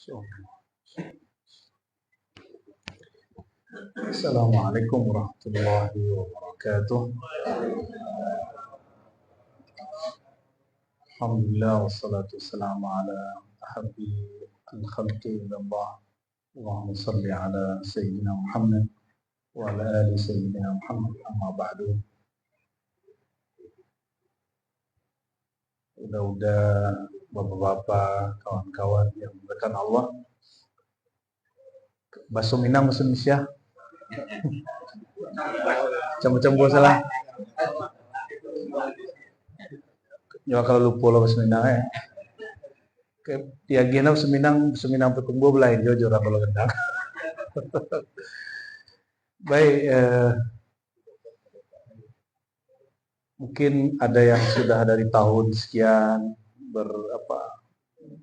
So, Assalamualaikum warahmatullahi wabarakatuh. Alhamdulillah wassalatu wassalamu ala ahabbi al-khalqi ilallah. Allahumma salli ala Sayyidina Muhammad wa ala ali Sayyidina Muhammad, amma ba'du. Udah bapak-bapak, kawan-kawan yang berkan Allah. Bakso Minang bahasa Indonesia. Campur-campur salah. Ya kalau lupa lo bahasa Minang ya. Tiagina bahasa Minang petunggu belain jujur kalau gendang. Baik, mungkin ada yang sudah dari tahun sekian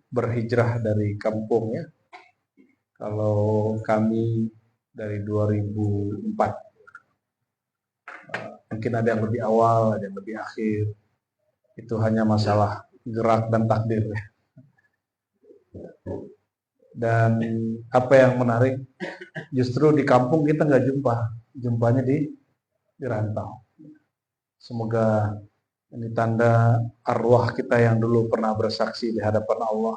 berhijrah dari kampung ya. Kalau kami dari 2004, mungkin ada yang lebih awal, ada yang lebih akhir. Itu hanya masalah gerak dan takdir. Dan apa yang menarik, justru di kampung kita nggak jumpanya di rantau. Semoga ini tanda arwah kita yang dulu pernah bersaksi di hadapan Allah,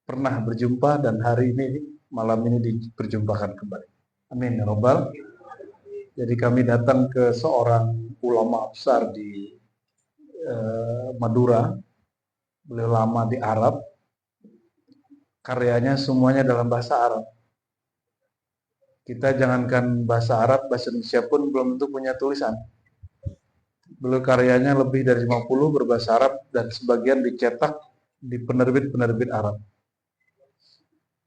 pernah berjumpa dan hari ini, malam ini diperjumpakan kembali. Amin ya Rabbal. Jadi kami datang ke seorang ulama besar di Madura. Beliau lama di Arab. Karyanya semuanya dalam bahasa Arab. Kita jangankan bahasa Arab, bahasa Indonesia pun belum tentu punya tulisan. Beliau karyanya lebih dari 50 berbahasa Arab dan sebagian dicetak di penerbit-penerbit Arab.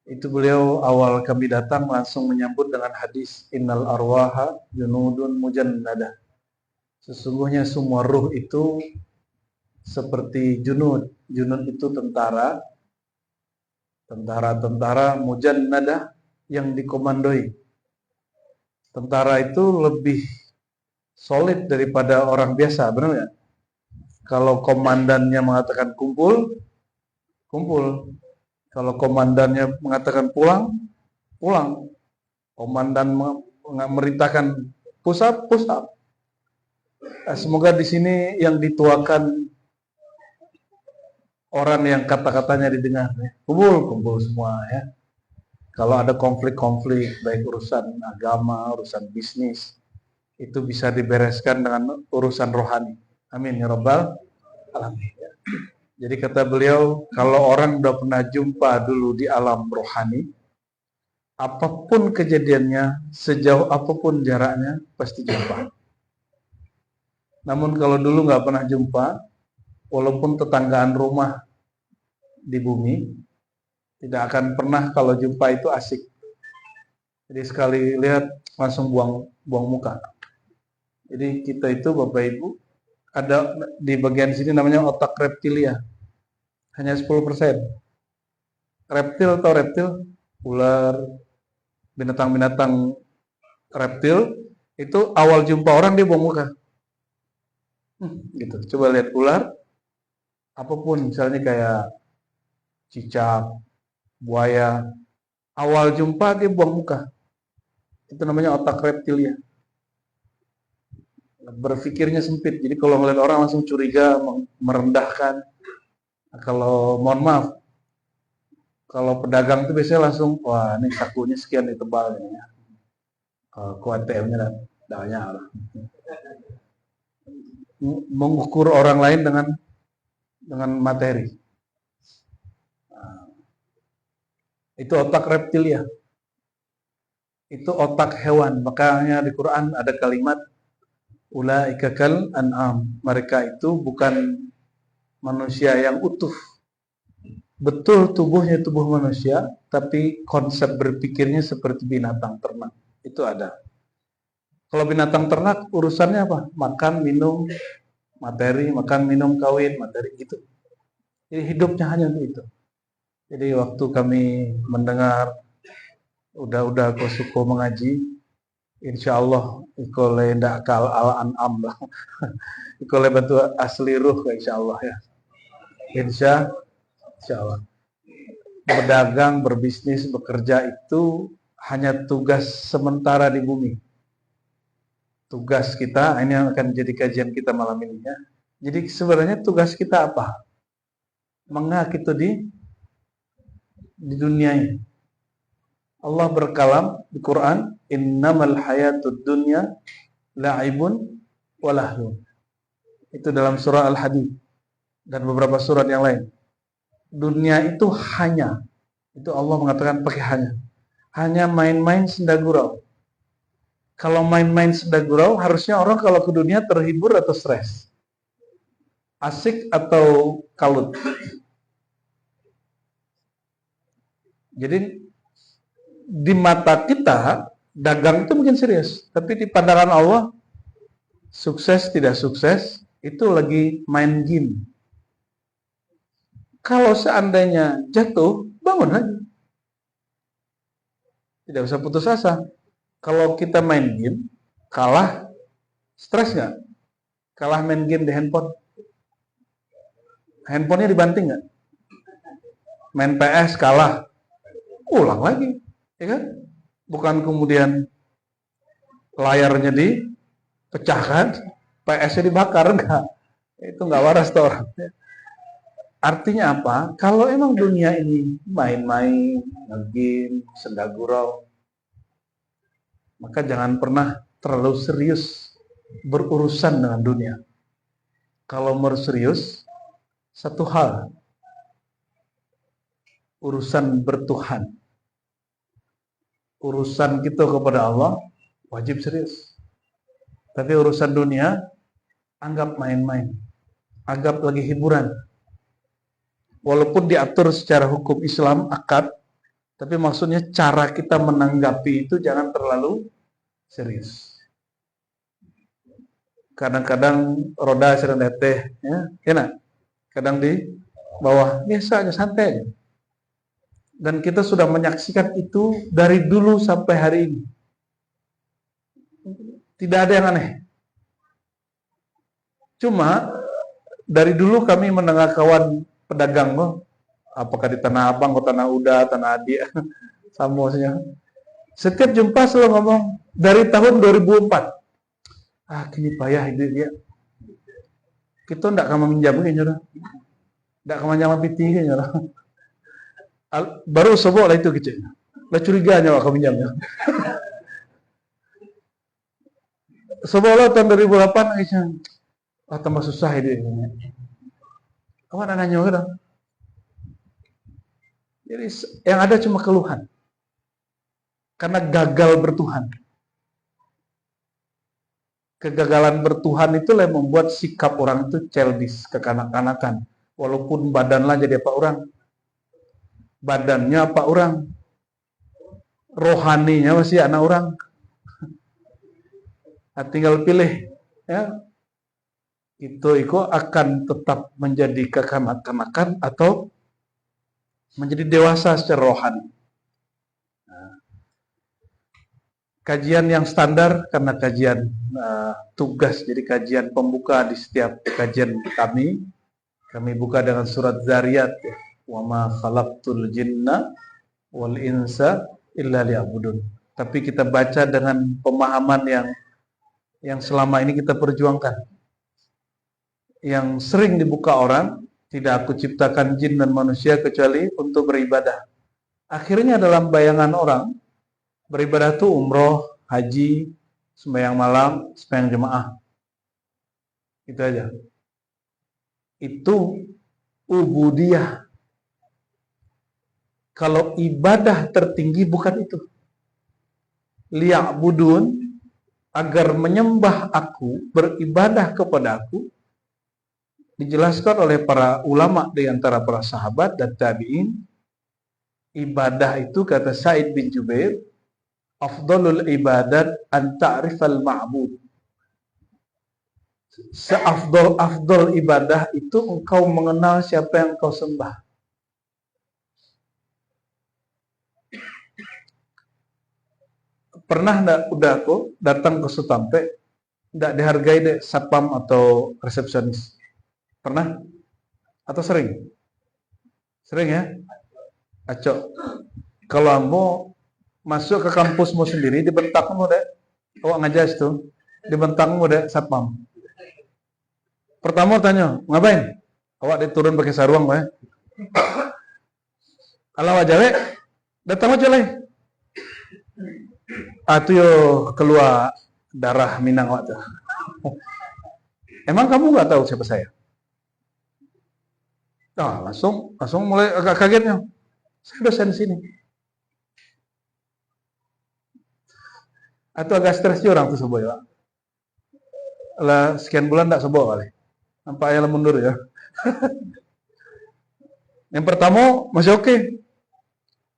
Itu beliau awal kami datang langsung menyambut dengan hadis innal arwaha junudun mujannada. Sesungguhnya semua ruh itu seperti junud. Junud itu tentara mujannada yang dikomandoi. Tentara itu lebih solid daripada orang biasa, benar nggak? Kalau komandannya mengatakan kumpul. Kalau komandannya mengatakan pulang. Komandan memerintahkan push up. Semoga di sini yang dituakan orang yang kata-katanya didengar. Kumpul semua ya. Kalau ada konflik-konflik, baik urusan agama, urusan bisnis, itu bisa dibereskan dengan urusan rohani. Amin ya Rabbal alamin. Jadi kata beliau, kalau orang udah pernah jumpa dulu di alam rohani, apapun kejadiannya, sejauh apapun jaraknya, pasti jumpa. Namun kalau dulu nggak pernah jumpa, walaupun tetanggaan rumah di bumi, tidak akan pernah kalau jumpa itu asik. Jadi sekali lihat langsung buang muka. Jadi kita itu Bapak Ibu, ada di bagian sini namanya otak reptilia. Hanya 10%. Reptil atau reptil, ular, binatang-binatang reptil, itu awal jumpa orang dia buang muka. Gitu. Coba lihat ular, apapun misalnya kayak cicak, buaya, awal jumpa dia buang muka. Itu namanya otak reptilia. Berpikirnya sempit, jadi kalau ngeliat orang langsung curiga, merendahkan. Kalau mohon maaf, kalau pedagang itu biasanya langsung, wah ini sakunya sekian nih tebal ini ya. Kuat ATM-nya banyak lah. Mengukur orang lain dengan materi. Itu otak reptilia. Itu otak hewan. Makanya di Quran ada kalimat ulaika kal an'am. Mereka itu bukan manusia yang utuh. Betul tubuhnya tubuh manusia, tapi konsep berpikirnya seperti binatang ternak. Itu ada. Kalau binatang ternak urusannya apa? Makan, minum, materi, makan, minum, kawin, materi gitu. Jadi hidupnya hanya untuk itu. Jadi waktu kami mendengar udah aku suka mengaji, insya Allah ikole ndak kal al an'am lah. Ikole bantu asli ruh insya Allah ya. Insya Allah. berdagang, berbisnis, bekerja itu hanya tugas sementara di bumi. Tugas kita, ini yang akan jadi kajian kita malam ini ya. Jadi sebenarnya tugas kita apa? Mengapa kita di dunia ini? Allah berkalam di Quran, innamal hayatud dunya la'ibun wa lahwun. Itu dalam surah Al-Hadid dan beberapa surat yang lain. Dunia itu hanya, itu Allah mengatakan pakai hanya main-main senda gurau. Kalau main-main senda gurau, harusnya orang kalau ke dunia terhibur atau stres, asik atau kalut. Jadi di mata kita dagang itu mungkin serius, tapi di pandangan Allah sukses tidak sukses itu lagi main game. Kalau seandainya jatuh, bangun lagi. Tidak usah putus asa. Kalau kita main game, kalah, stres nggak? Kalah main game di handphone. Handphonenya dibanting nggak? Main PS kalah, ulang lagi, ya kan? Bukan kemudian layarnya dipecahkan, PS-nya dibakar, enggak. Itu nggak waras tuh orang. Artinya apa? Kalau emang dunia ini main-main, nge-game, senda gurau, maka jangan pernah terlalu serius berurusan dengan dunia. Kalau mau serius, satu hal, urusan bertuhan. Urusan kita kepada Allah, wajib serius. Tapi urusan dunia, anggap main-main. Anggap lagi hiburan. Walaupun diatur secara hukum Islam, akad, tapi maksudnya cara kita menanggapi itu jangan terlalu serius. Kadang-kadang roda sering teteh, ya, enak. Kadang di bawah, biasa aja, santai aja. Dan kita sudah menyaksikan itu dari dulu sampai hari ini. Tidak ada yang aneh. Cuma, dari dulu kami mendengar kawan pedagang, apakah di Tanah Abang, atau Tanah Uda, Tanah Adi, samosnya. Setiap jumpa selalu ngomong, dari tahun 2004. Kini payah hidup dia. Kita tidak akan meminjam, tidak akan meminjam piti, baru sebut lah itu kecil. Lah curiganya akan minjamnya. Sebut lah tahun 2008, tambah susah hidup ini. Kawan nanya kan? Jadi yang ada cuma keluhan. Karena gagal bertuhan. Kegagalan bertuhan itulah yang membuat sikap orang itu childish, kekanak-kanakan. Walaupun badanlah jadi apa orang. Badannya apa orang. Rohaninya masih anak orang. Nah, tinggal pilih. Ya. Itu akan tetap menjadi kekanak-kanakan atau menjadi dewasa secara rohani. Nah, kajian yang standar karena kajian tugas, jadi kajian pembuka di setiap kajian kami buka dengan surat Zariyat, wa ma khalaqtul jinna wal insa illa liya'budun. Tapi kita baca dengan pemahaman yang selama ini kita perjuangkan. Yang sering dibuka orang, tidak aku ciptakan jin dan manusia kecuali untuk beribadah. Akhirnya dalam bayangan orang, beribadah itu umroh, haji, sembahyang malam, sembahyang jemaah. Itu aja. Itu ubudiyah. Kalau ibadah tertinggi bukan itu. Liya'budun, agar menyembah aku, beribadah kepada aku, dijelaskan oleh para ulama di antara para sahabat dan tabi'in, ibadah itu kata Sa'id bin Jubair, afdalul ibadat an ta'rifal ma'bud. Seafdal ibadah itu engkau mengenal siapa yang engkau sembah. Pernah enggak udah aku datang ke Sutampe, enggak dihargai deh satpam atau resepsionis? Pernah? Atau sering? Sering ya? Acok. Kalau ambo masuk ke kampusmu sendiri, dibentakmu deh. Awak ngajas tuh, dibentakmu deh satpam. Pertama tanya, ngapain? Awak diturun pakai sarung, ya. Kalau wajawe, datang aja lah. Itu yo keluar darah Minang awak tuh. Emang kamu nggak tahu siapa saya? Nah, langsung mulai agak kagetnya. Saya dosen sini. Atau agak stres juga orang tuh sebuah ya. Lah sekian bulan tak sebuah kali. Nampaknya mundur ya. Yang pertama masih oke.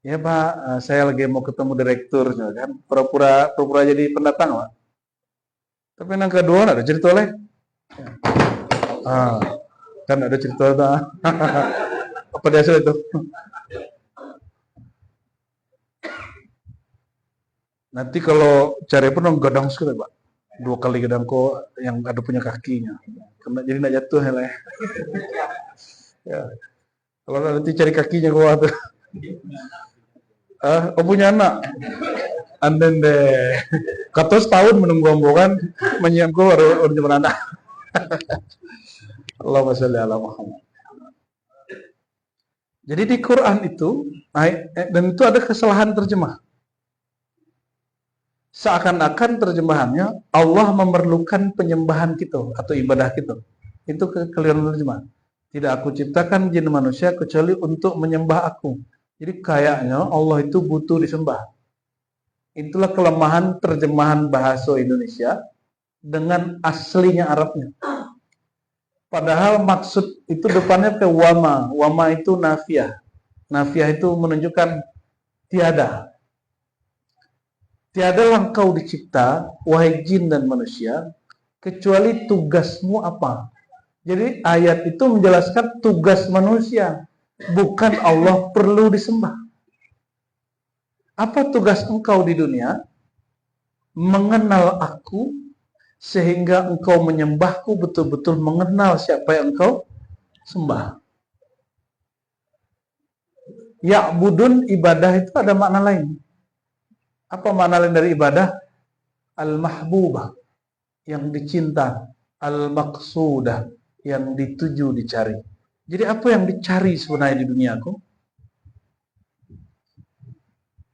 Ya Pak, saya lagi mau ketemu direkturnya kan. Pura-pura jadi pendatang Pak. Tapi yang kedua ada cerita oleh. Kan ada cerita tak? Apa dia itu? Nanti kalau cari pun dong gadang sekali Pak. 2 kali gadang kok yang ada punya kakinya. Karena jadi nak jatuh ya lah. Ya. Kalau nanti cari kakinya gua tuh. Punya anak. Anden deh. Kata setahun menunggu ambokan menyiapku baru nyebar anak. Allahumma sholli ala Muhammad. Jadi di Quran itu dan itu ada kesalahan terjemah. Seakan-akan terjemahannya Allah memerlukan penyembahan kita atau ibadah kita. Itu kekeliruan terjemah. Tidak aku ciptakan jin manusia kecuali untuk menyembah aku. Jadi kayaknya Allah itu butuh disembah. Itulah kelemahan terjemahan bahasa Indonesia dengan aslinya Arabnya. Padahal maksud itu depannya ke wama. Wama itu nafiah. Nafiah itu menunjukkan tiada. Tiadalah engkau dicipta, wahai jin dan manusia, kecuali tugasmu apa. Jadi ayat itu menjelaskan tugas manusia, bukan Allah perlu disembah. Apa tugas engkau di dunia? Mengenal aku, sehingga engkau menyembahku betul-betul mengenal siapa yang engkau sembah. Ya'budun ibadah itu ada makna lain. Apa makna lain dari ibadah? Al-mahbubah, yang dicinta. Al-maqsudah, yang dituju, dicari. Jadi apa yang dicari sebenarnya di dunia aku?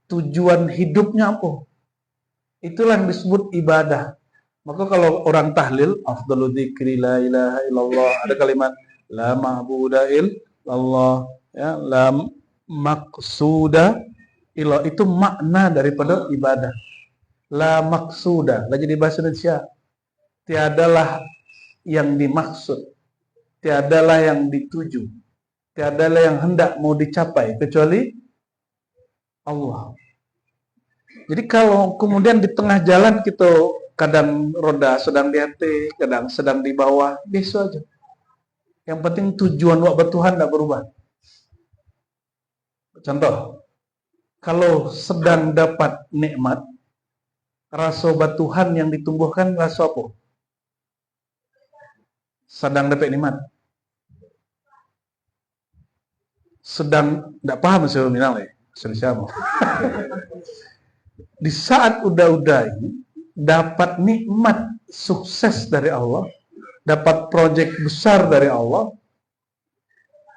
Tujuan hidupnya apa? Itulah yang disebut ibadah. Maka kalau orang tahlil, afdalu dzikri la ilaha illallah, ada kalimat la ma'buda illallah, ya, la maqsuda illallah, itu makna daripada ibadah. La maqsuda, lah jadi bahasa Indonesia. Tiadalah yang dimaksud, tiadalah yang dituju, tiadalah yang hendak mau dicapai kecuali Allah. Jadi kalau kemudian di tengah jalan kita kadang roda sedang di hati, kadang sedang di bawah, biasa aja. Yang penting tujuan wak Tuhan tidak berubah. Contoh, kalau sedang dapat nikmat, rasa Tuhan yang ditumbuhkan rasa apa? Sedang dapat nikmat. Sedang tidak paham saya minang ya, siapa? Di saat udah ini dapat nikmat sukses dari Allah, dapat proyek besar dari Allah,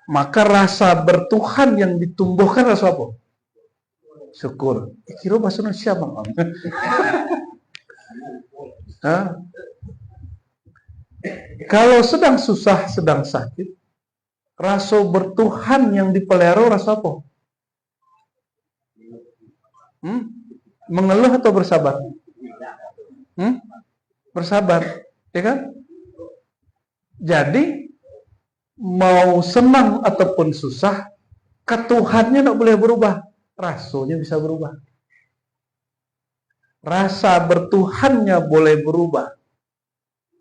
maka rasa bertuhan yang ditumbuhkan rasa apa? Syukur. Kira bahasa Indonesia Bang. Kalau sedang susah, sedang sakit, rasa bertuhan yang dipelihara rasa apa? Mengeluh atau bersabar? Bersabar, ya kan? Jadi mau senang ataupun susah, ketuhannya tidak boleh berubah, rasanya bisa berubah. Rasa bertuhannya boleh berubah,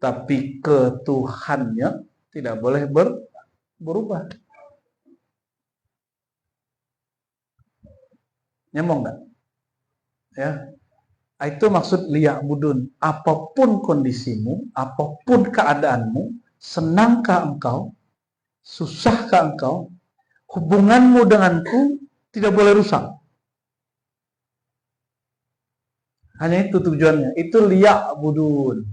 tapi ketuhannya tidak boleh berubah. Nyambung nggak? Ya, itu maksud liya'budun. Apapun kondisimu, apapun keadaanmu, senangkah engkau, susahkah engkau, hubunganmu denganku Tidak boleh rusak. Hanya itu tujuannya. Itu liya'budun.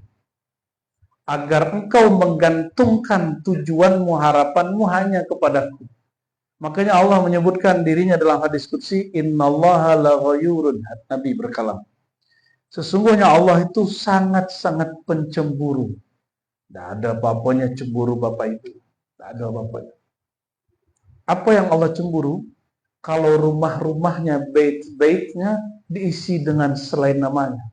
Agar engkau menggantungkan tujuanmu, harapanmu hanya kepadaku. Makanya Allah menyebutkan dirinya dalam hadis qudsi, innallaha laghayurun. Nabi berkalam. Sesungguhnya Allah itu sangat-sangat pencemburu. Tidak ada apa-apanya cemburu Bapak Ibu. Tidak ada apa-apanya. Apa yang Allah cemburu? Kalau rumah-rumahnya, bait-baitnya diisi dengan selain namanya.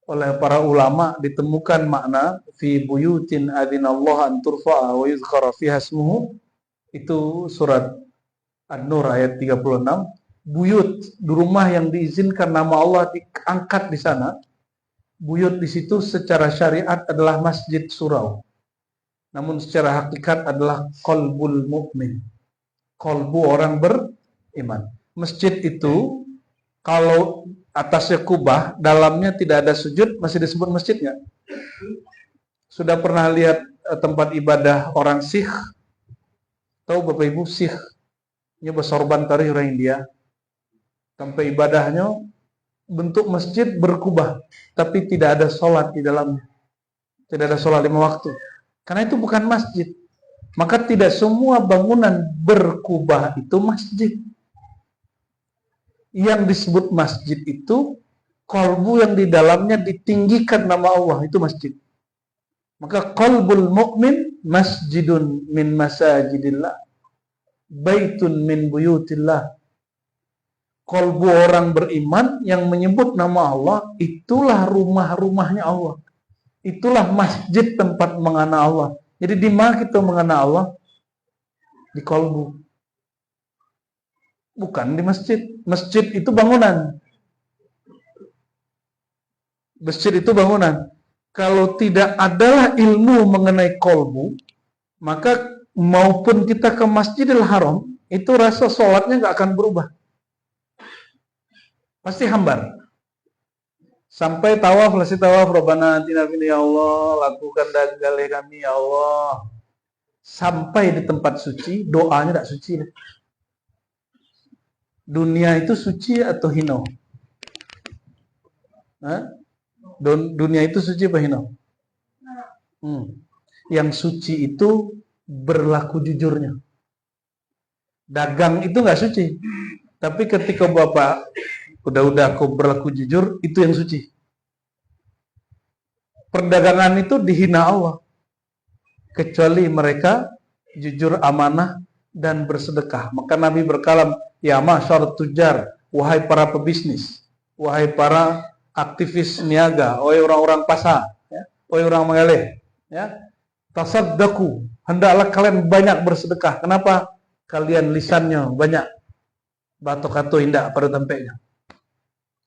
Oleh para ulama ditemukan makna fi buyutin adzinallahu an turfa'a wa yuzkara fiha ismuhu, itu surat An-Nur ayat 36. Buyut, di rumah yang diizinkan nama Allah diangkat di sana. Buyut di situ secara syariat adalah masjid surau. Namun secara hakikat adalah qalbul mukmin. Qalbu orang beriman. Masjid itu kalau atasnya kubah, dalamnya tidak ada sujud, masih disebut masjid nggak? Sudah pernah lihat tempat ibadah orang Sikh? Tahu Bapak Ibu Sikh? Ini bersorban tadi orang India. Tempat ibadahnya bentuk masjid berkubah, tapi tidak ada sholat di dalamnya. Tidak ada sholat 5 waktu. Karena itu bukan masjid. Maka tidak semua bangunan berkubah itu masjid. Yang disebut masjid itu qalbu yang di dalamnya ditinggikan nama Allah, itu masjid. Maka qalbul mu'min masjidun min masajidillah, baitun min buyutillah. Qalbu orang beriman yang menyebut nama Allah, itulah rumah-rumahnya Allah. Itulah masjid tempat mengenal Allah. Jadi di mana kita mengenal Allah? Di qalbu. Bukan di masjid. Masjid itu bangunan. Masjid itu bangunan. Kalau tidak adalah ilmu mengenai qalbu, maka maupun kita ke Masjidil Haram, itu rasa sholatnya nggak akan berubah. Pasti hambar. Sampai tawaf, selesai tawaf, Rabbana atina fid dunya ya Allah, lakukan dagalih kami ya Allah. Sampai di tempat suci, doanya tidak suci. Dunia itu suci atau hino? Dunia itu suci atau hino? Yang suci itu berlaku jujurnya. Dagang itu nggak suci. Tapi ketika Bapak udah aku berlaku jujur, itu yang suci. Perdagangan itu dihina Allah. Kecuali mereka jujur, amanah, dan bersedekah. Maka Nabi berkalam, ya masyarakat tujar, wahai para pebisnis, wahai para aktivis niaga, wahai orang-orang pasar, ya, wahai orang mengalih, ya, tasaddaku, hendaklah kalian banyak bersedekah. Kenapa? Kalian lisannya banyak batok-batok indah pada tempatnya.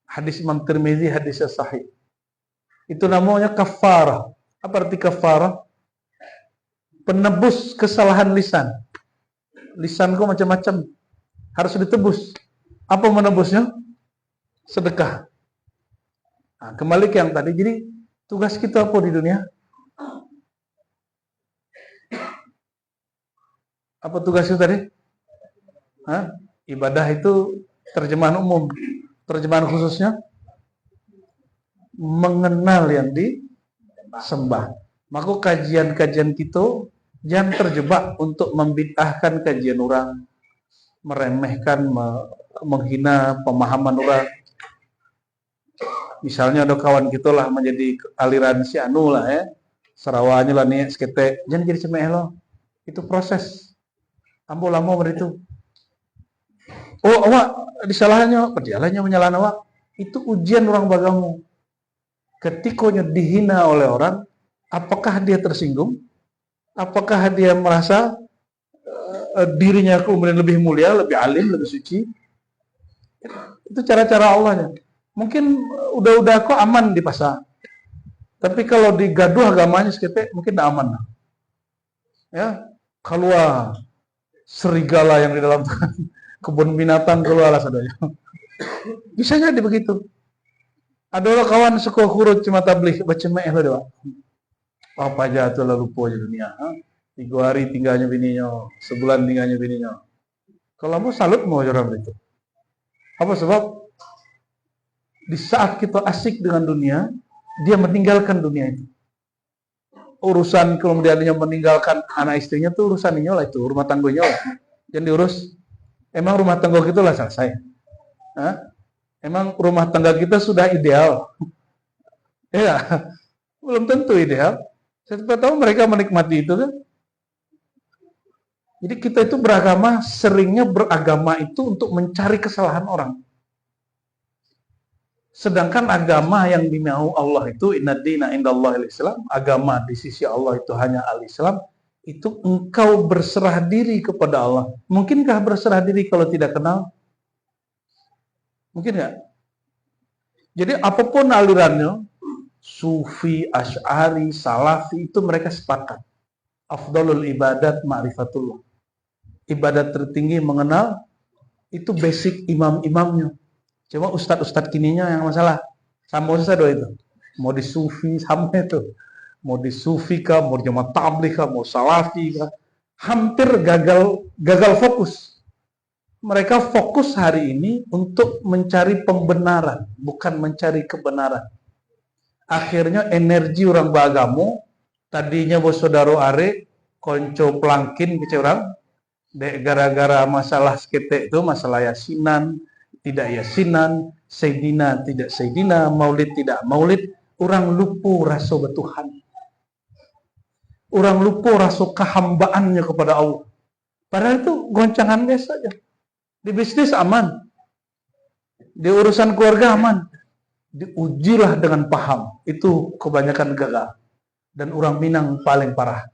Hadis Imam Tirmizi, hadis sahih. Itu namanya kafarah. Apa arti kafarah? Penebus kesalahan lisan. Lisanku macam-macam, harus ditebus. Apa menebusnya? Sedekah. Nah, kembali ke yang tadi. Jadi tugas kita apa di dunia? Apa tugas itu tadi? Ibadah itu terjemahan umum. Terjemahan khususnya mengenal yang disembah. Maka kajian-kajian kita jangan terjebak untuk membid'ahkan kajian orang, meremehkan, menghina pemahaman orang. Misalnya ada kawan kita lah menjadi aliran si anu lah ya, Sarawanya lah nih sekete, jangan jadi cemeh lo. Itu proses. Ambo lama itu. Oh awak disalahannya, perjalannya menyalahkan awak. Itu ujian orang bagamu. Ketikanya dihina oleh orang, apakah dia tersinggung? Apakah dia merasa dirinya kemudian lebih mulia, lebih alim, lebih suci? Itu cara-cara Allahnya. Mungkin udah kok aman di pasar. Tapi kalau digaduh agamanya sekete, mungkin tidak aman. Ya, keluar serigala yang di dalam kebun binatang keluar sadanya. Bisa jadi begitu. Ada orang kawan suka huruf cuma tabligh baca meh doa. Apa aja tuh lalu po di dunia. 3 hari tinggalnya bininya, sebulan tinggalnya bininya. Kalau mau salut mau orang itu. Apa sebab? Di saat kita asik dengan dunia, dia meninggalkan dunia itu. Urusan kemudian dia meninggalkan anak istrinya tuh urusan ini lah, itu rumah tangganya lah. Yang diurus. Emang rumah tangga kita lah selesai. Hah? Emang rumah tangga kita sudah ideal? Ya, belum tentu ideal. Saya tahu mereka menikmati itu kan. Jadi kita itu beragama, seringnya beragama itu untuk mencari kesalahan orang. Sedangkan agama yang dimau Allah itu inna dina indallahil Islam, agama di sisi Allah itu hanya al-Islam, itu engkau berserah diri kepada Allah. Mungkinkah berserah diri kalau tidak kenal? Mungkin nggak? Jadi apapun alirannya, Sufi, Asy'ari, Salafi, itu mereka sepakat. Afdalul ibadat ma'rifatullah. Ibadat tertinggi mengenal, itu basic imam-imamnya. Cuma ustadz-ustadz kininya yang masalah. Sama saja doa itu. Mau di Sufi sama itu. Mau di Sufi kah, mau jamaah tabligh kah, mau Salafi kah. Hampir gagal fokus. Mereka fokus hari ini untuk mencari pembenaran, bukan mencari kebenaran. Akhirnya energi orang beragama, tadinya bos saudara are, konco pelangkin ke orang, gara-gara masalah seketek itu, masalah yasinan, tidak yasinan, sayyidina tidak sayyidina, maulid tidak maulid, orang lupa rasa betuhan. Orang lupa rasa kehambaannya kepada Allah. Padahal itu goncangan biasa saja. Di bisnis aman. Di urusan keluarga aman. Diujilah dengan paham. Itu kebanyakan gagal. Dan orang Minang paling parah.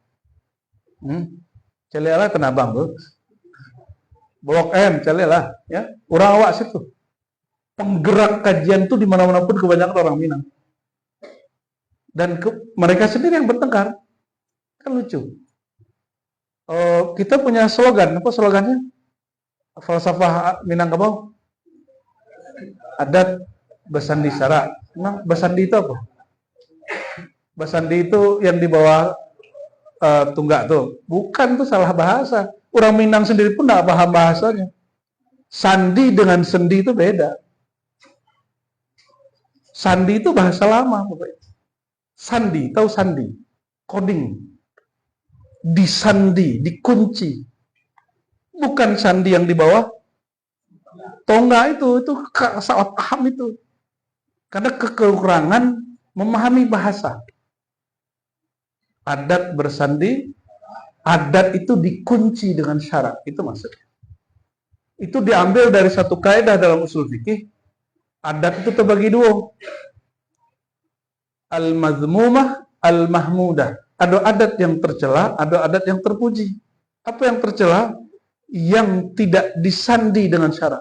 Celialah kena bang, bro. Blok M, celialah. Ya. Orang awak situ. Penggerak kajian itu di mana-mana pun kebanyakan orang Minang. Dan mereka sendiri yang bertengkar. Kan lucu. Kita punya slogan. Apa slogannya? Falsafah Minangkabau. Adat Basandi Sara. Nah, Basandi itu apa? Basandi itu yang di bawah tunggak tuh. Bukan tuh, salah bahasa. Orang Minang sendiri pun tidak paham bahasanya. Sandi dengan sendi itu beda. Sandi itu bahasa lama. Sandi, tahu sandi? Coding. Disandi, dikunci. Bukan sandi yang di bawah tonggak itu salah paham itu. Karena kekurangan memahami bahasa. Adat bersandi, adat itu dikunci dengan syarat. Itu maksudnya. Itu diambil dari satu kaidah dalam usul fikih. Adat itu terbagi dua. Al-mazmumah, al-mahmudah. Ada adat yang tercela, ada adat yang terpuji. Apa yang tercela? Yang tidak disandi dengan syarat.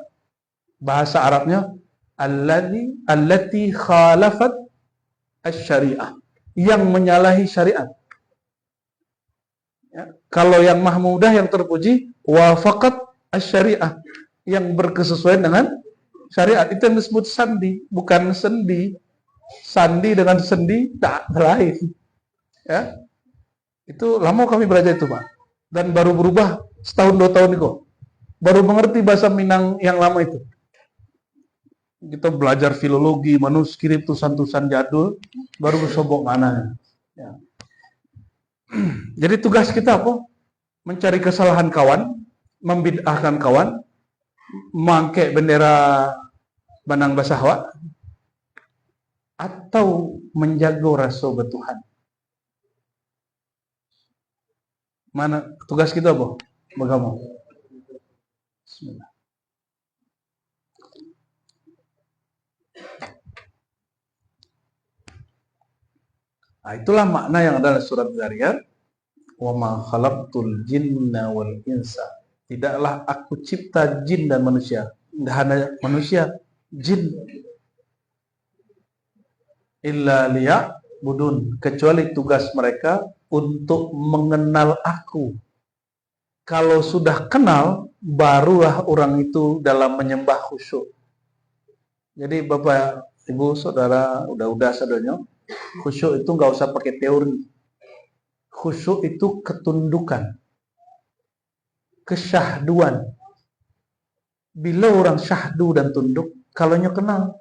Bahasa Arabnya allati khalafat asy-syariah, yang menyalahi syariat. Ya. Kalau yang mahmudah, yang terpuji, wafaqat asy-syariah, yang berkesesuaian dengan syariat. Itu yang disebut sandi, bukan sendi. Sandi dengan sendi tak lain. Ya. Itu lama kami belajar itu, Pak. Dan baru berubah setahun 2 tahun itu. Baru mengerti bahasa Minang yang lama itu. Kita belajar filologi, manuskrip, tulisan-tulisan jadul, baru bersobok mana. Ya. Jadi tugas kita apa? Mencari kesalahan kawan, membid'ahkan kawan, mangke bendera Banang Basahwa, atau menjaga rasa betuhan. Mana tugas kita apa? Bagaimana? Bismillah. Nah, itulah makna yang ada dalam surat Zariyat. Wa ma khalaqtul jinna wal insa. Tidaklah aku cipta jin dan manusia. Tidak hanya manusia, jin. Illa liya'budun. Kecuali tugas mereka untuk mengenal aku. Kalau sudah kenal, barulah orang itu dalam menyembah khusyuk. Jadi Bapak, Ibu, Saudara, udah saudaranya, khusyuk itu nggak usah pakai teori. Khusyuk itu ketundukan, kesyahduan. Bila orang syahdu dan tunduk, kalau nyo kenal,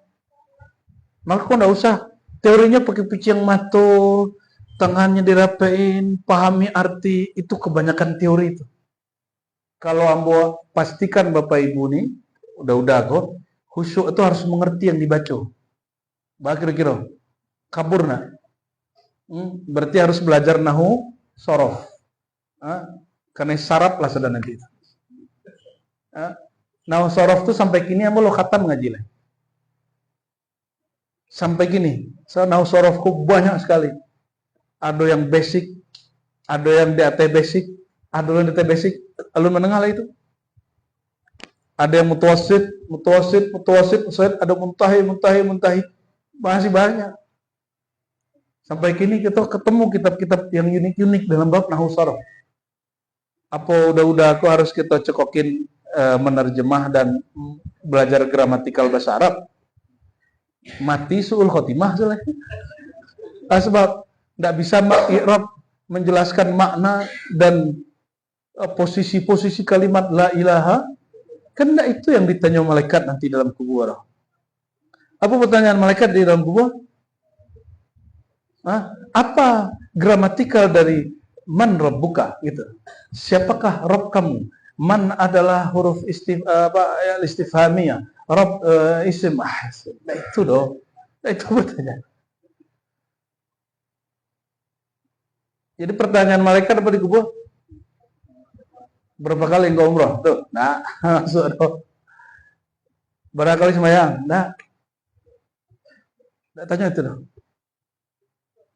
maka kau nggak usah teorinya pakai picing mato, tangannya dirapain, pahami arti, itu kebanyakan teori itu. Kalau ambo pastikan Bapak Ibu nih, udah kok, khusyuk itu harus mengerti yang dibaca. Bah kira-kira, kabur nak. Berarti harus belajar nahu sorof. Karena sarap lah sudah nanti. Nahu sorof tuh sampai kini ambo lo khatam ngaji lah. Sampai gini, nahu sorofku banyak sekali. Ada yang basic, ada yang di atas basic, ada yang di atas basic, alun menengah lah itu. Ada yang mutawasid, ada muntahi, masih banyak. Sampai kini kita ketemu kitab-kitab yang unik-unik dalam bab nahu sorof. Apa udah aku harus kita cekokin menerjemah dan belajar gramatikal bahasa Arab? Mati su'ul khotimah sudah. Sebab tidak bisa i'rab menjelaskan makna dan posisi-posisi kalimat la ilaha, kan itu yang ditanya malaikat nanti dalam kubur. Apa pertanyaan malaikat di dalam kubur? Apa gramatikal dari man rabbuka gitu? Siapakah Rabb kamu? Man adalah huruf istifhamiyah. Rabb isim. Nah itu loh. Nah, itu pertanyaan. Jadi pertanyaan malaikat apa di kubur? Berapa kali engkau umrah? Tuh, nah, masuk tuh. Berapa kali sembahyang? Nah, tanya itu loh.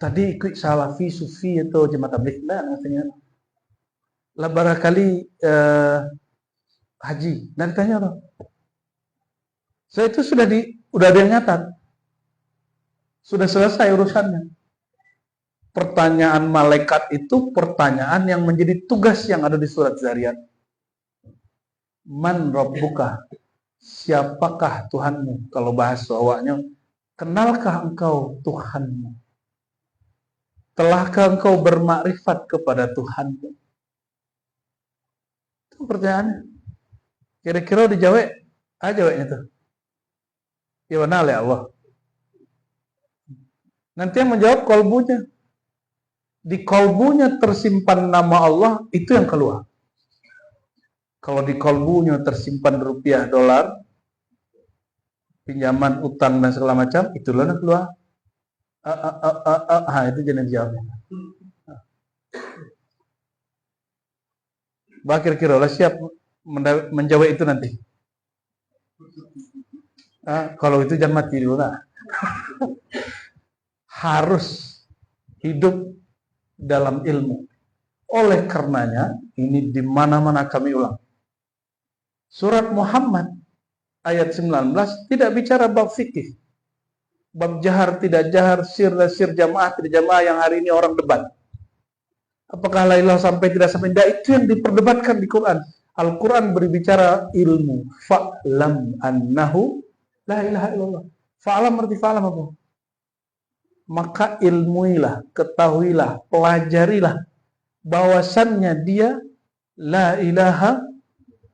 Tadi ikut salafi, sufi atau jemaah tabligh, nah katanya. Lah barangkali haji, nah ditanya loh. Saya itu udah ada yang nyatat. Sudah selesai urusannya. Pertanyaan malaikat itu pertanyaan yang menjadi tugas yang ada di surat Zariyat. Man rabbuka? Siapakah Tuhanmu? Kalau bahasa awaknya, kenalkah engkau Tuhanmu? Telahkah engkau bermakrifat kepada Tuhanmu? Itu pertanyaannya. Kira-kira dijawab aja jawabnya tuh. Ya benar ya Allah. Nanti yang menjawab kolbunya. Di kolbunya tersimpan nama Allah, itu yang keluar. Kalau di kolbunya tersimpan rupiah, dolar, pinjaman, utang, dan segala macam, itulah yang keluar. Itu jenis jawabnya. Kira-kira lah siap menjawab itu nanti. Kalau itu jangan mati dulu lah. Harus hidup dalam ilmu. Oleh karenanya, ini di mana-mana kami ulang. Surat Muhammad ayat 19 tidak bicara bab fikih. Bab jahar tidak jahar, sir dan sir, jamaah tidak jamaah yang hari ini orang debat. Apakah la ilaha sampai tidak sampai? Tidak, itu yang diperdebatkan di Quran. Al-Quran berbicara ilmu. Fa'lam annahu la ilaha illallah. Fa'lam arti fa'lam apa? Maka ilmuilah, ketahuilah, pelajarilah bahwasannya dia la ilaha,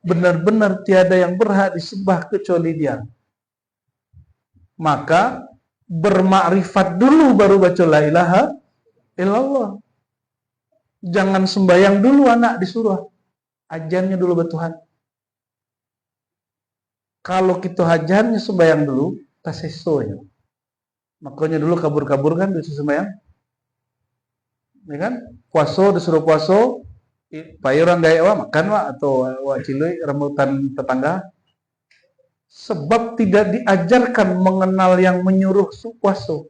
benar-benar tiada yang berhak disembah kecuali dia. Maka bermakrifat dulu baru baca la ilaha illallah. Jangan sembahyang dulu anak disuruh. Ajannya dulu buat Tuhan. Kalau kita hajannya sembahyang dulu, tasesonya. Makanya dulu kabur-kabur kan disuruh sembahyang. Ya kan? Puasa disuruh puasa, payuran gaya makan atau ciluy rambutan tetangga. Sebab tidak diajarkan mengenal yang menyuruh puasa.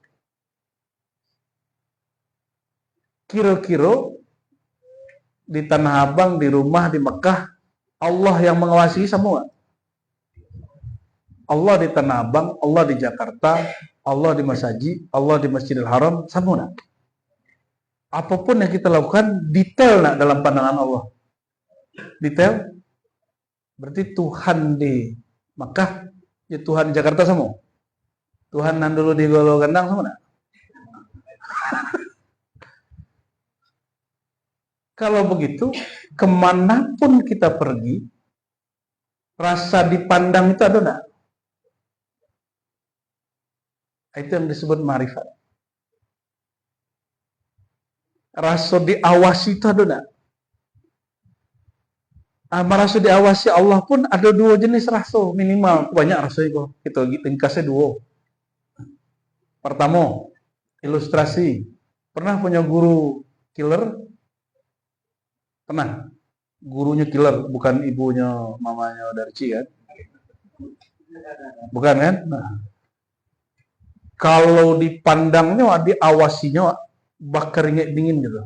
Kira-kira di Tanah Abang, di rumah, di Mekah, Allah yang mengawasi semua. Allah di Tanah Abang, Allah di Jakarta, Allah di Masjid, Allah di Masjidil Haram, semua. Apapun yang kita lakukan, detail nak dalam pandangan Allah. Detail. Berarti Tuhan di Mekah, ya Tuhan di Jakarta semua. Tuhan nan dulu di Golo Gandang semua. Kalau begitu, kemanapun kita pergi, Rasa dipandang itu ada enggak? Itu yang disebut ma'rifat. Rasa diawasi itu ada enggak? Rasa diawasi Allah pun ada dua jenis rasa minimal. Banyak rasa itu. Kita ringkasnya dua. Pertama, ilustrasi. Pernah punya guru killer? Pernah? Gurunya killer, bukan ibunya, mamanya Darci kan? Bukan kan? Nah, kalau dipandangnya, diawasinya, bak keringet dingin gitu.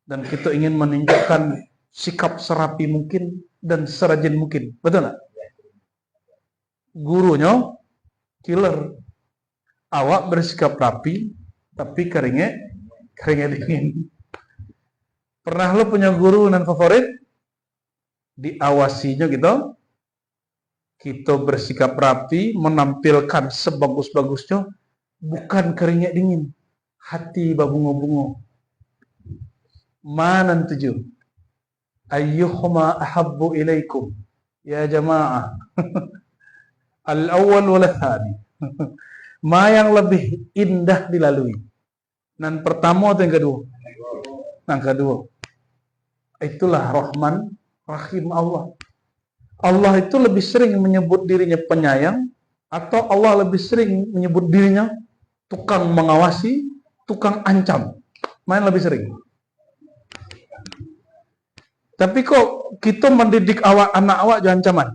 Dan kita ingin menunjukkan sikap serapi mungkin dan serajin mungkin. Betul nggak? Gurunya killer. Awak bersikap rapi, tapi keringet dingin. Pernah lo punya guru dan favorit? Diawasinya gitu. Kita bersikap rapi, menampilkan sebagus-bagusnya, bukan keringet dingin. Hati babungo-bungo. Manan tujuh. Ayyuhuma ahabbu ilaikum. Ya jamaah. Al-awwal wal thani. Ma yang lebih indah dilalui. Yang pertama atau yang kedua? Yang kedua. Itulah Rahman, Rahim Allah. Allah itu lebih sering menyebut dirinya penyayang, atau Allah lebih sering menyebut dirinya tukang mengawasi, tukang ancam. Mana yang lebih sering? Tapi kok kita mendidik anak awak jangan ancaman?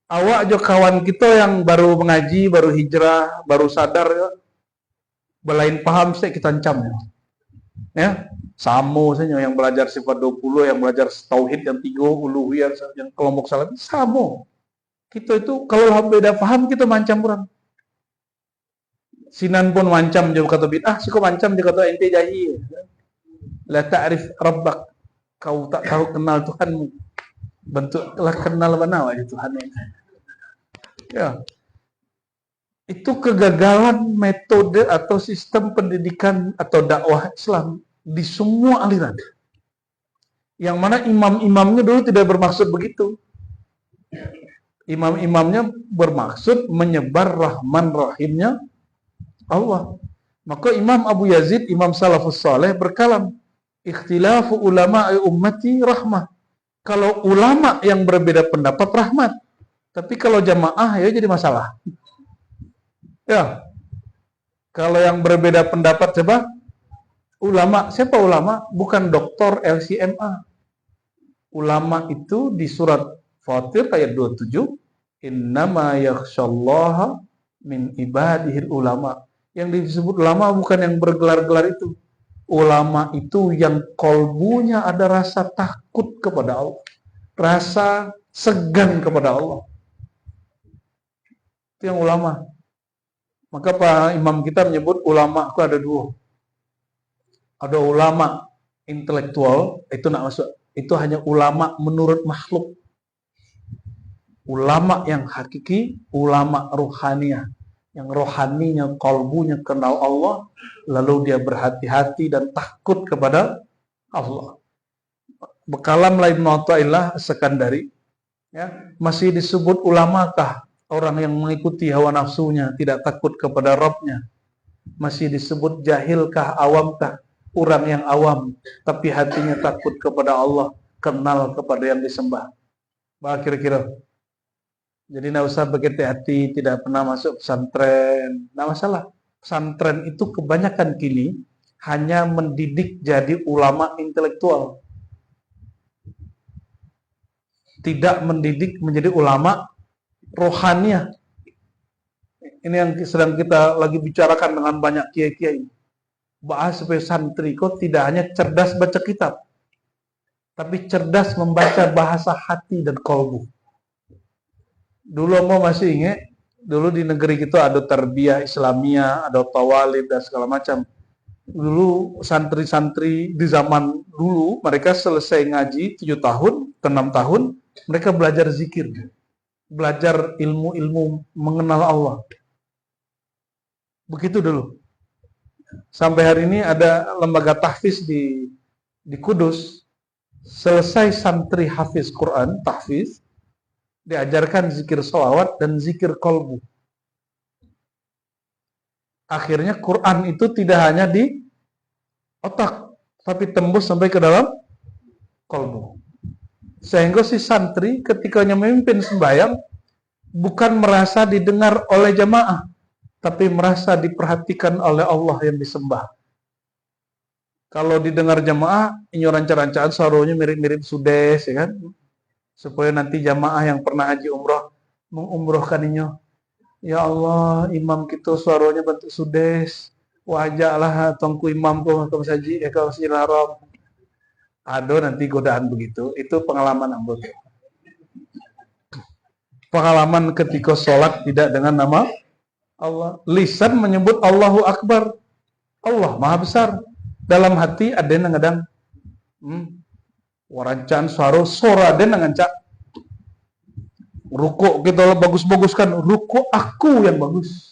Awak jo kawan kita yang baru mengaji, baru hijrah, baru sadar ya. Belain paham saya kita ancam ya. Ya, samo saja yang belajar sifat 20, yang belajar tauhid yang 3, uluhiyah yang kelompok salat samo. Kita itu kalau beda paham kita mancam orang. Sinan pun mancam juga kata bid'ah, suka mancam juga kata ente jahil. La ta'rif rabbak. Kau tak tahu kenal Tuhanmu. Bentuklah kenal mana wajah Tuhan ini. Ya. Itu kegagalan metode atau sistem pendidikan atau dakwah Islam di semua aliran. Yang mana imam-imamnya dulu tidak bermaksud begitu. Imam-imamnya bermaksud menyebar Rahman Rahimnya Allah. Maka Imam Abu Yazid, Imam Salafus Saleh berkalam, ikhtilafu ulama'i ummati rahmah. Kalau ulama yang berbeda pendapat rahmat. Tapi kalau jamaah ya jadi masalah. Ya. Kalau yang berbeda pendapat coba ulama, siapa ulama? Bukan doktor LCMA. Ulama itu di surat Fatir ayat 27, innama yakhsyallaha min ibadihil ulama. Yang disebut ulama bukan yang bergelar-gelar itu. Ulama itu yang kolbunya ada rasa takut kepada Allah, rasa segan kepada Allah. Itu yang ulama. Maka Pak Imam kita menyebut ulama itu ada dua. Ada ulama intelektual, itu nak masuk. Itu hanya ulama menurut makhluk. Ulama yang hakiki, ulama rohaniah. Yang rohaninya, kalbunya kenal Allah, lalu dia berhati-hati dan takut kepada Allah. Bekalam lain Mu'ta'ilah Sekandari, ya, masih disebut ulamakah orang yang mengikuti hawa nafsunya, tidak takut kepada Rabbnya? Masih disebut jahilkah, awamkah? Orang yang awam, tapi hatinya takut kepada Allah, kenal kepada yang disembah. Bah kira-kira. Jadi tidak usah begitu hati, tidak pernah masuk pesantren. Tidak masalah. Pesantren itu kebanyakan kini hanya mendidik jadi ulama intelektual. Tidak mendidik menjadi ulama rohaniah. Ini yang sedang kita lagi bicarakan dengan banyak kiai-kiai. Bahas supaya santri kok tidak hanya cerdas baca kitab, tapi cerdas membaca bahasa hati dan kolbu. Dulu mau masih ingat, dulu di negeri kita ada tarbiyah Islamiyah, ada tawalid dan segala macam. Dulu santri-santri di zaman dulu, mereka selesai ngaji 7 tahun ke 6 tahun, mereka belajar zikir, belajar ilmu-ilmu mengenal Allah. Begitu dulu. Sampai hari ini ada lembaga tahfiz di Kudus. Selesai santri hafiz Quran, tahfiz, diajarkan zikir sholawat dan zikir kolbu. Akhirnya Quran itu tidak hanya di otak, tapi tembus sampai ke dalam kolbu. Sehingga si santri ketika memimpin sembahyang, bukan merasa didengar oleh jamaah, tapi merasa diperhatikan oleh Allah yang disembah. Kalau didengar jamaah, ini ranca-rancaan suaranya mirip-mirip sudes, ya kan? Supaya nanti jamaah yang pernah haji umroh mengumrohkan ini. Ya Allah, imam kita suaranya bentuk sudes. Wajaklah tongku imam ko ke masjid, ke Masjidil Haram. Ada nanti godaan begitu. Itu pengalaman ambo. Pengalaman ketika sholat tidak dengan nama Allah. Lisan menyebut Allahu Akbar. Allah Maha Besar. Dalam hati ada yang ngadang warancan suara ada yang ngancak. Rukuk kita bagus-baguskan, rukuk aku yang bagus.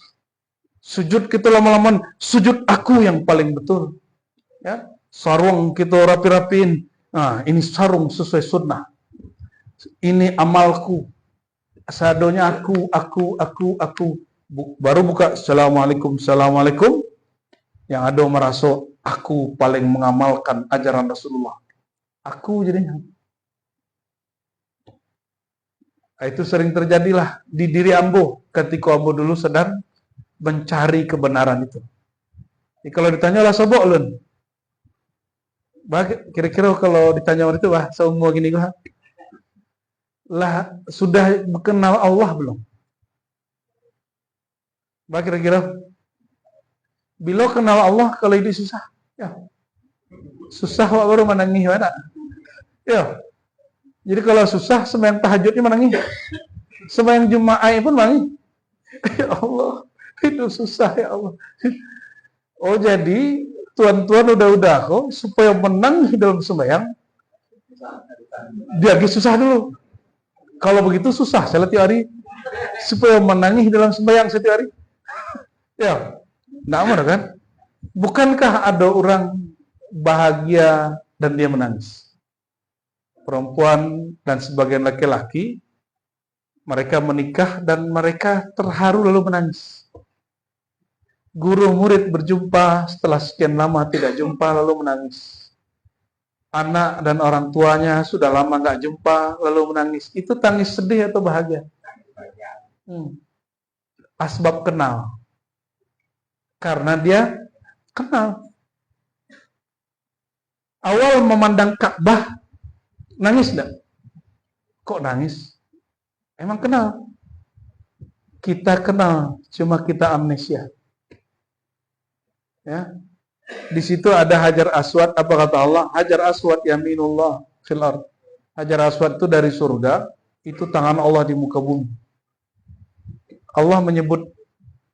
Sujud kita lama-lama, sujud aku yang paling betul. Ya, sarung kita rapi-rapiin. Nah, ini sarung sesuai sunnah. Ini amalku. Sadonya aku. Baru buka Assalamualaikum. Yang ada merasa aku paling mengamalkan ajaran Rasulullah. Aku jadinya. Itu sering terjadilah di diri ambo ketika ambo dulu sedang mencari kebenaran itu. Jadi kalau ditanya lah sobok lun. Kira-kira kalau ditanya itu seumur gini lah sudah kenal Allah belum? Kira-kira bila kenal Allah kalau ini susah, ya susah baru menangis mana? Ya, jadi kalau susah sembahyang tahajudnya menangis, sembahyang Jumat pun menangis. Ya Allah, itu susah ya Allah. Oh jadi tuan-tuan udah kok supaya menang dalam sembahyang, dia lagi susah dulu. Kalau begitu susah setiap hari supaya menangis dalam sembahyang setiap hari. Ya. Nggak mau kan? Bukankah ada orang bahagia dan dia menangis? Perempuan dan sebagian laki-laki, mereka menikah dan mereka terharu lalu menangis. Guru murid berjumpa setelah sekian lama tidak jumpa lalu menangis. Anak dan orang tuanya sudah lama nggak jumpa lalu menangis. Itu tangis sedih atau bahagia? Asbab kenal. Karena dia kenal. Awal memandang Ka'bah, nangis enggak? Kok nangis? Emang kenal. Kita kenal, cuma kita amnesia. Ya. Di situ ada Hajar Aswad, apa kata Allah? Hajar Aswad yaminullah fil ard. Hajar Aswad itu dari surga, itu tangan Allah di muka bumi. Allah menyebut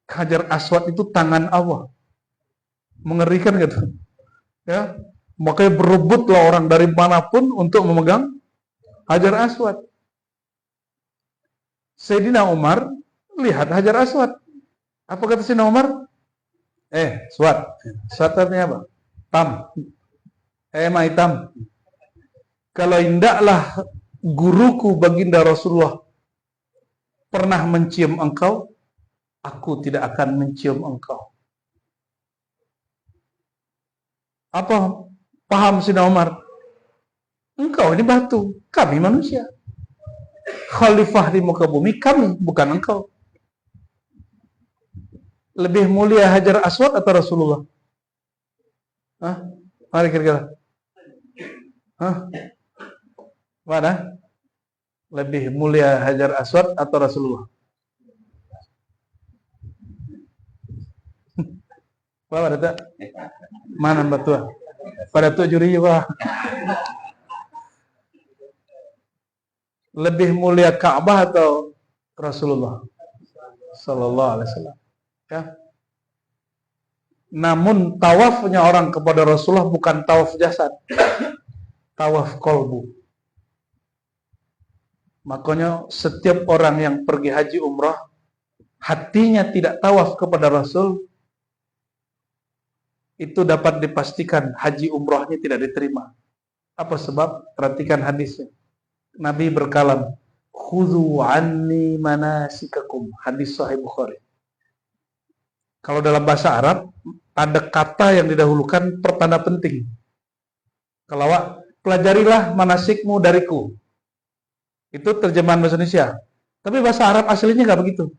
Hajar Aswad itu tangan Allah. Mengerikan gitu. Ya, makanya berebutlah orang dari manapun untuk memegang Hajar Aswad. Sayyidina Umar lihat Hajar Aswad. Apa kata Sayyidina Umar? Swat. Swat artinya apa? Tam. Mai tam. Kalau indaklah guruku baginda Rasulullah pernah mencium engkau, aku tidak akan mencium engkau. Apa paham Sayyidina Umar? Engkau ini batu, kami manusia. Khalifah di muka bumi kami, bukan engkau. Lebih mulia Hajar Aswad atau Rasulullah? Mari kira-kira. Mana? Lebih mulia Hajar Aswad atau Rasulullah? Pada tak? Mana betul? Pada tu juri juga. Lebih mulia Ka'bah atau Rasulullah Sallallahu Alaihi Wasallam? Ya. Namun tawafnya orang kepada Rasulullah bukan tawaf jasad, tawaf kolbu. Makanya setiap orang yang pergi haji umrah, hatinya tidak tawaf kepada Rasul, itu dapat dipastikan haji umrahnya tidak diterima. Apa sebab? Perhatikan hadisnya. Nabi berkalam, khudhu anni manasikakum. Hadis Sahih Bukhari. Kalau dalam bahasa Arab, ada kata yang didahulukan pertanda penting. Kalau pelajarilah manasikmu dariku. Itu terjemahan bahasa Indonesia. Tapi bahasa Arab aslinya nggak begitu.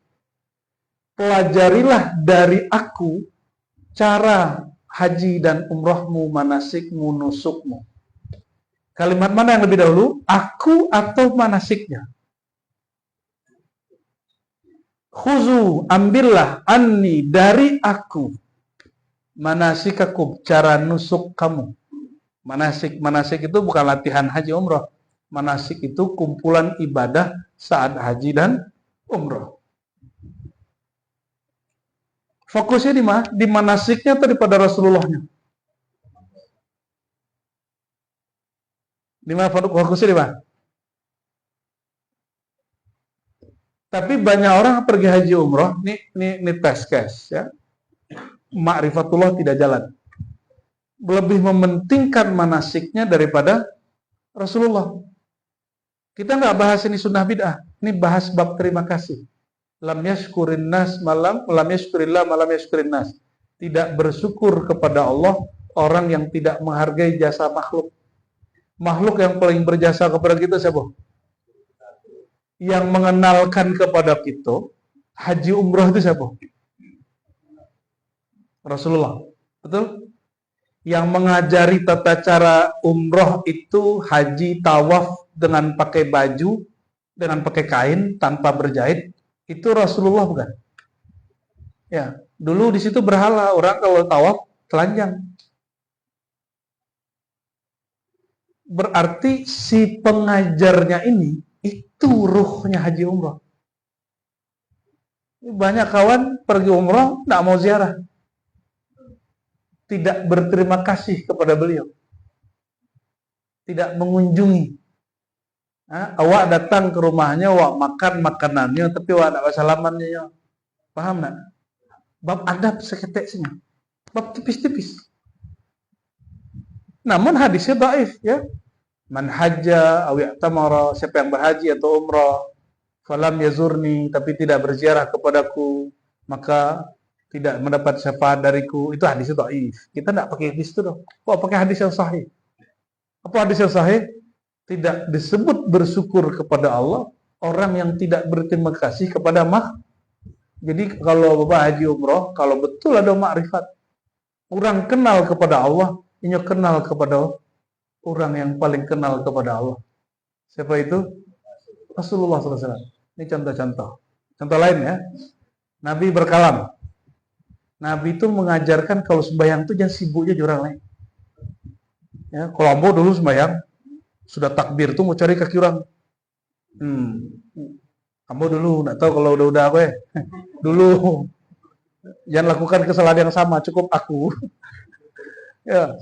Pelajarilah dari aku cara haji dan umrohmu, manasikmu, nusukmu. Kalimat mana yang lebih dahulu? Aku atau manasiknya? Khuzu, ambillah anni dari aku. Manasikakum, cara nusuk kamu. Manasik itu bukan latihan haji umroh. Manasik itu kumpulan ibadah saat haji dan umroh. Fokusnya di mana? Di manasiknya atau pada Rasulullahnya? Di mana fokusnya di mana? Tapi banyak orang pergi haji umroh, ini tes case ya. Ma'rifatullah tidak jalan. Lebih mementingkan manasiknya daripada Rasulullah. Kita nggak bahas ini sunnah bid'ah, ini bahas bab terima kasih. Lam yashkurin nas lam yashkurillah malam yashkurin nas. Tidak bersyukur kepada Allah orang yang tidak menghargai jasa makhluk. Makhluk yang paling berjasa kepada kita siapa? Yang mengenalkan kepada kita haji umroh itu siapa? Rasulullah. Betul? Yang mengajari tata cara umroh itu haji tawaf dengan pakai baju, dengan pakai kain tanpa berjahit, itu Rasulullah bukan? Ya, dulu di situ berhala, orang kalau tawaf telanjang. Berarti si pengajarnya ini itu ruhnya haji umroh. Banyak kawan pergi umroh tidak mau ziarah, tidak berterima kasih kepada beliau, tidak mengunjungi. Awak datang ke rumahnya, awak makan makanannya, tapi awak tidak salamannya. Paham tak? Bab adab seketeknya, bab tipis-tipis. Namun hadisnya dhaif ya. Man hajja aw i'tamara, siapa yang berhaji atau umrah, falam yazurni, tapi tidak berziarah kepadaku, maka tidak mendapat syafaat dariku. Itu hadisnya dhaif. Kita tidak pakai hadis itu dong. Kok pakai hadis yang sahih? Apa hadis yang sahih? Tidak disebut bersyukur kepada Allah orang yang tidak berterima kasih kepada Jadi kalau Bapak haji umroh, kalau betul ada makrifat, kurang kenal kepada Allah, ini kenal kepada orang yang paling kenal kepada Allah. Siapa itu? Rasulullah SAW. Ini contoh-contoh. Contoh lain ya. Nabi berkalam. Nabi itu mengajarkan kalau sembahyang itu jangan sibuknya orang lain. Ya, kalau ambo dulu sembahyang, sudah takbir tuh mau cari kaki orang. Ambo dulu, nggak tahu kalau udah apa ya. Dulu, jangan lakukan kesalahan yang sama, cukup aku. Ya.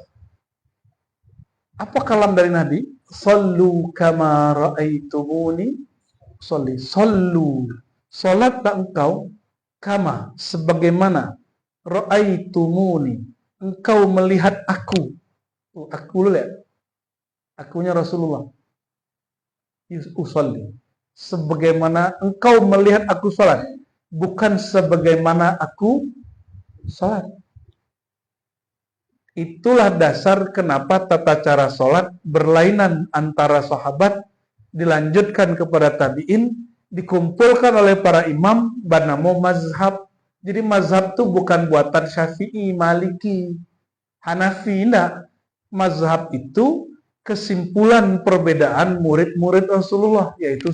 Apa kalam dari Nabi? Sallu kama ra'aitumuni sholli. Sallu. Salatlah engkau kama, sebagaimana ra'aitumuni, engkau melihat aku. Aku lihat. Akunya Rasulullah. Usolli. Sebagaimana engkau melihat aku salat, bukan sebagaimana aku salat. Itulah dasar kenapa tata cara sholat berlainan antara sahabat, dilanjutkan kepada tabi'in, dikumpulkan oleh para imam, bernama mazhab. Jadi mazhab itu bukan buatan Syafi'i, Maliki, Hanafi, enggak. Mazhab itu kesimpulan perbedaan murid-murid Rasulullah, yaitu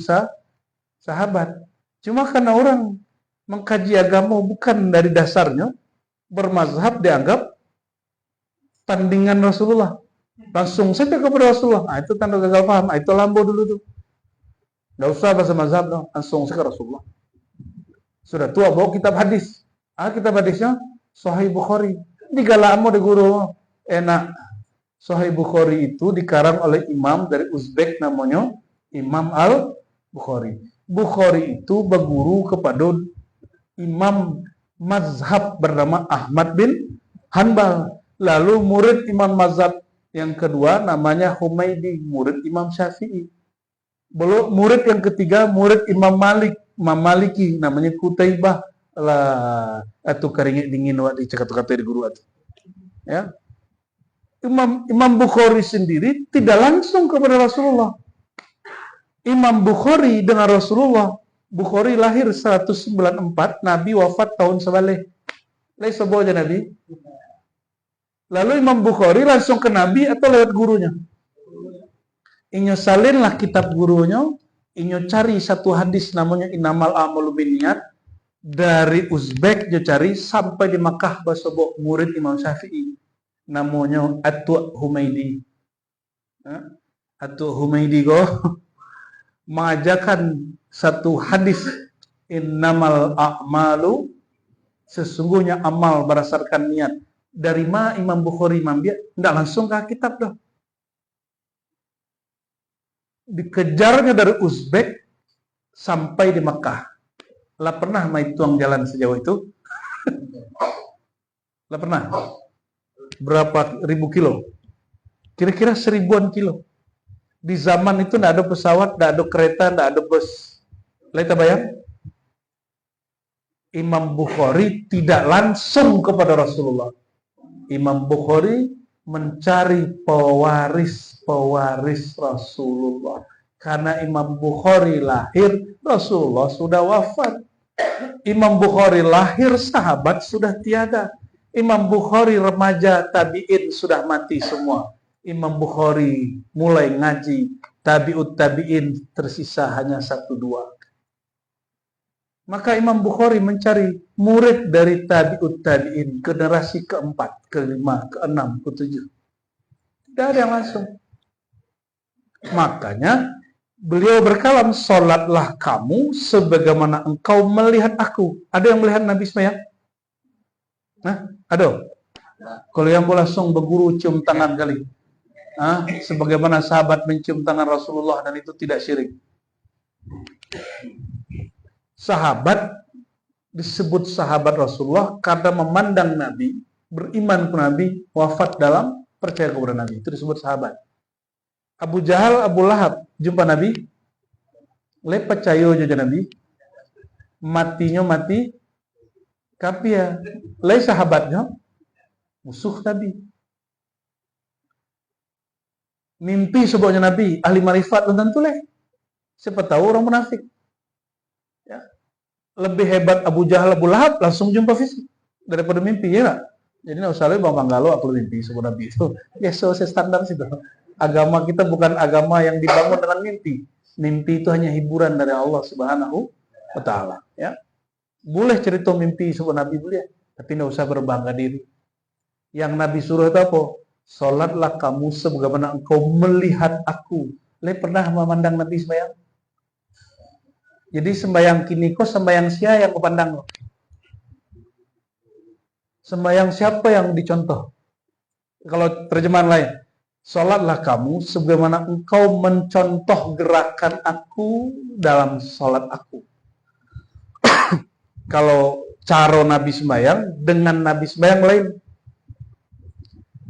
sahabat. Cuma karena orang mengkaji agama bukan dari dasarnya, bermazhab dianggap tandingan Rasulullah. Langsung saja kepada Rasulullah. Itu tanda gagal paham. Itu lambo dulu tuh. Nggak usah bahasa mazhab dong. Langsung saja ke Rasulullah. Sudah tua bawa kitab hadis. Kitab hadisnya Sahih Bukhari. Digalamo di guru. Enak. Sahih Bukhari itu dikarang oleh imam dari Uzbek namanya Imam Al-Bukhari. Bukhari itu berguru kepada imam mazhab bernama Ahmad bin Hanbal. Lalu murid imam mazhab Yang kedua namanya Humaidi, murid Imam Syafi'i. Belum murid yang ketiga, murid Imam Malik, Imam Maliki, namanya Kutaibah. Lah, atuh karingit dingin wa dicekat-cekat di guru atuh. Ya. Imam Bukhari sendiri tidak langsung kepada Rasulullah. Imam Bukhari dengan Rasulullah. Bukhari lahir 194, Nabi wafat tahun sebalik. Lai sebuah aja Nabi. Lalu Imam Bukhari langsung ke Nabi atau lewat gurunya? Inyo salinlah kitab gurunya, inyo cari satu hadis namanya Innamal A'malu Binniyat, dari Uzbek dia cari sampai di Makkah basobok murid Imam Syafi'i. Namanya Atu Humaidi. Atu Humaidi mengajarkan satu hadis Innamal A'malu, sesungguhnya amal berdasarkan niat. Dari Imam Bukhari Imam dia tidak langsung ke kitab dah. Dikejarnya dari Uzbek sampai di Makkah. Lah pernah main tuang jalan sejauh itu? Lah pernah? Berapa ribu kilo? Kira-kira 1000-an kilo. Di zaman itu tidak ada pesawat, tidak ada kereta, tidak ada bus. Lah kita bayang? Imam Bukhari tidak langsung kepada Rasulullah. Imam Bukhari mencari pewaris Rasulullah. Karena Imam Bukhari lahir, Rasulullah sudah wafat. Imam Bukhari lahir, sahabat sudah tiada. Imam Bukhari remaja, tabi'in sudah mati semua. Imam Bukhari mulai ngaji, tabi'ut tabi'in tersisa hanya 1-2. Maka Imam Bukhari mencari murid dari tabi'ut tabi'in, generasi keempat, kelima, keenam, ketujuh. Tidak ada yang langsung. Makanya beliau berkalam, sholatlah kamu sebagaimana engkau melihat aku. Ada yang melihat Nabi sembahyang? Nah, ada. Kalau yang mau langsung berguru cium tangan kali. Sebagaimana sahabat mencium tangan Rasulullah dan itu tidak syirik. Sahabat disebut sahabat Rasulullah karena memandang Nabi, beriman ke Nabi, wafat dalam percaya kepada Nabi. Itu disebut sahabat. Abu Jahal, Abu Lahab jumpa Nabi, le percaya aja Nabi, matinya mati kafir. Le sahabatnya musuh Nabi. Mimpi sebuahnya Nabi, ahli marifat tentu le. Siapa tahu orang munafik. Ya. Lebih hebat Abu Jahal, Abu Lahab langsung jumpa fisik daripada mimpi, ya enggak? Jadi enggak usah lebih bang galau aku mimpi sebuah Nabi itu. Ya so standar sih. Agama kita bukan agama yang dibangun dengan mimpi. Mimpi itu hanya hiburan dari Allah Subhanahu wa taala, ya. Boleh cerita mimpi sebuah Nabi boleh, tapi enggak usah berbangga diri. Yang Nabi suruh itu apa? Salatlah kamu sebagaimana engkau melihat aku. Le pernah memandang Nabi sembahyang? Jadi sembahyang kini kok sembahyang siapa yang kepandang? Sembahyang siapa yang dicontoh? Kalau terjemahan lain, salatlah kamu sebagaimana engkau mencontoh gerakan aku dalam salat aku. Kalau cara Nabi sembahyang dengan Nabi sembahyang lain.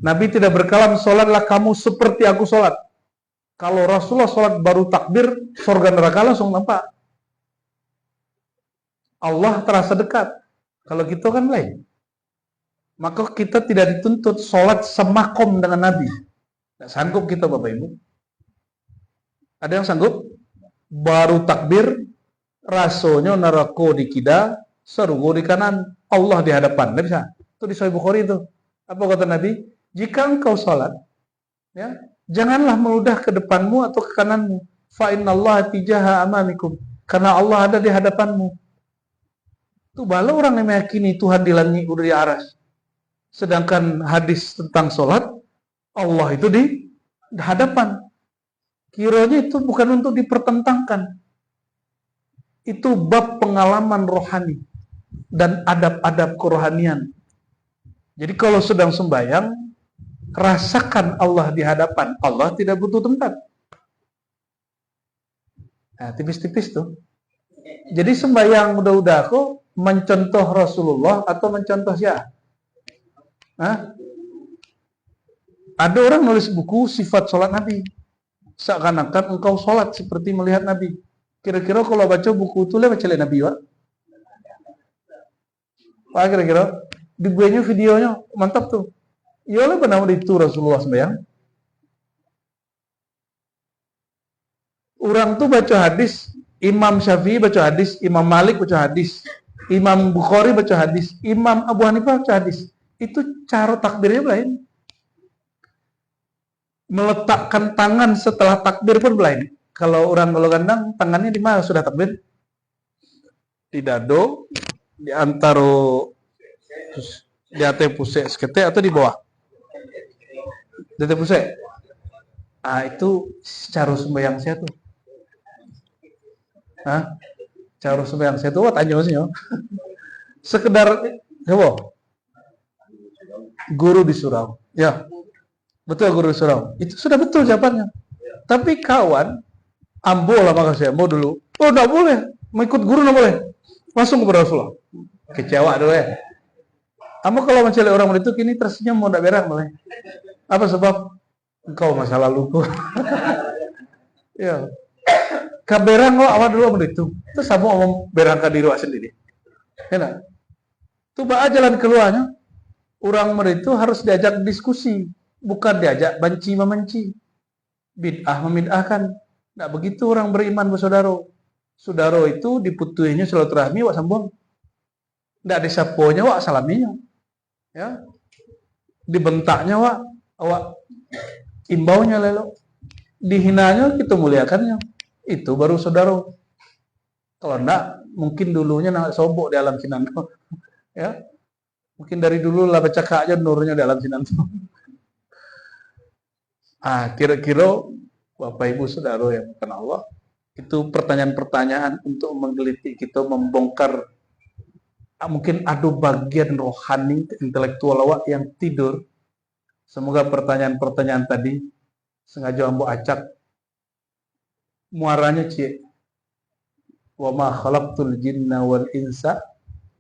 Nabi tidak berkalam, salatlah kamu seperti aku salat. Kalau Rasulullah salat baru takbir, surga neraka langsung nampak. Allah terasa dekat. Kalau gitu kan lain. Maka kita tidak dituntut sholat semakom dengan Nabi. Tidak sanggup kita Bapak Ibu. Ada yang sanggup? Baru takbir, rasonya neraka di kida, surga di kanan, Allah di hadapan. Tidak bisa. Itu di Sahih Bukhari itu. Apa kata Nabi? Jika engkau sholat, ya, janganlah meludah ke depanmu atau ke kananmu. Fa innallaha tijaha amamikum. Karena Allah ada di hadapanmu. Itu baru orang yang meyakini Tuhan di langit udah di aras. Sedangkan hadis tentang sholat, Allah itu di hadapan. Kiranya itu bukan untuk dipertentangkan. Itu bab pengalaman rohani dan adab-adab kerohanian. Jadi kalau sedang sembahyang, rasakan Allah di hadapan. Allah tidak butuh tempat. Nah, tipis-tipis tuh. Jadi sembahyang udah-udah kok mencontoh Rasulullah atau mencontoh siapa? Ada orang nulis buku sifat sholat Nabi. Seakan-akan engkau sholat seperti melihat Nabi. Kira-kira kalau baca buku itu baca lihat Nabi, Pak? Pak kira-kira? Di gue videonya mantap tuh. Ya oleh benar itu Rasulullah sembahyang. Orang tuh baca hadis, Imam Syafi'i baca hadis, Imam Malik baca hadis, Imam Bukhari baca hadis, Imam Abu Hanifah baca hadis. Itu cara takbirnya lain. Meletakkan tangan setelah takbir pun lain. Kalau gandang, tangannya di mana sudah takbir? Di dado, di antara di atas pusat sekete atau di bawah? Di atas pusat. Itu cara sembahyang saya tuh. Cara sembahyang saya tuh tanya maksudnya. Sekedar coba. Guru di surau. Ya. Betul guru di surau. Itu sudah betul jawabannya. Tapi kawan ambo lah maka saya mau dulu. Oh, enggak boleh. Mau ikut guru enggak boleh. Langsung kepada Rasulullah. Kecewa dulu ya. Kamu kalau mencari orang itu kini tersenyum mau enggak berang boleh. Apa sebab? Engkau masa laluku. Ya. Kaberang kok awal dulu sama itu. Terus kamu ngomong berangkat diri sendiri. Enak. Coba jalan keluarnya. Orang itu harus diajak diskusi, bukan diajak benci membenci. Bid'ah memid'ahkan. Nah, begitu orang beriman bersaudara. Saudara itu diputuhinya silaturahmi wak sambung. Ndak disaponya wak salaminya. Ya. Dibentaknya wak imbaunya lelo. Dihinanya kita muliakannya. Itu baru saudara. Kalau enggak, mungkin dulunya nak sobok di alam sinanto. Ya. Mungkin dari dulu lah bercakap aja nurnya di alam sinanto. Kira-kira Bapak Ibu Saudara yang bukan Allah, itu pertanyaan-pertanyaan untuk menggelitik kita, membongkar mungkin ada bagian rohani intelektual awak yang tidur. Semoga pertanyaan-pertanyaan tadi sengaja ambo acak muaranya cie wa ma khalaqtul jinna wal insa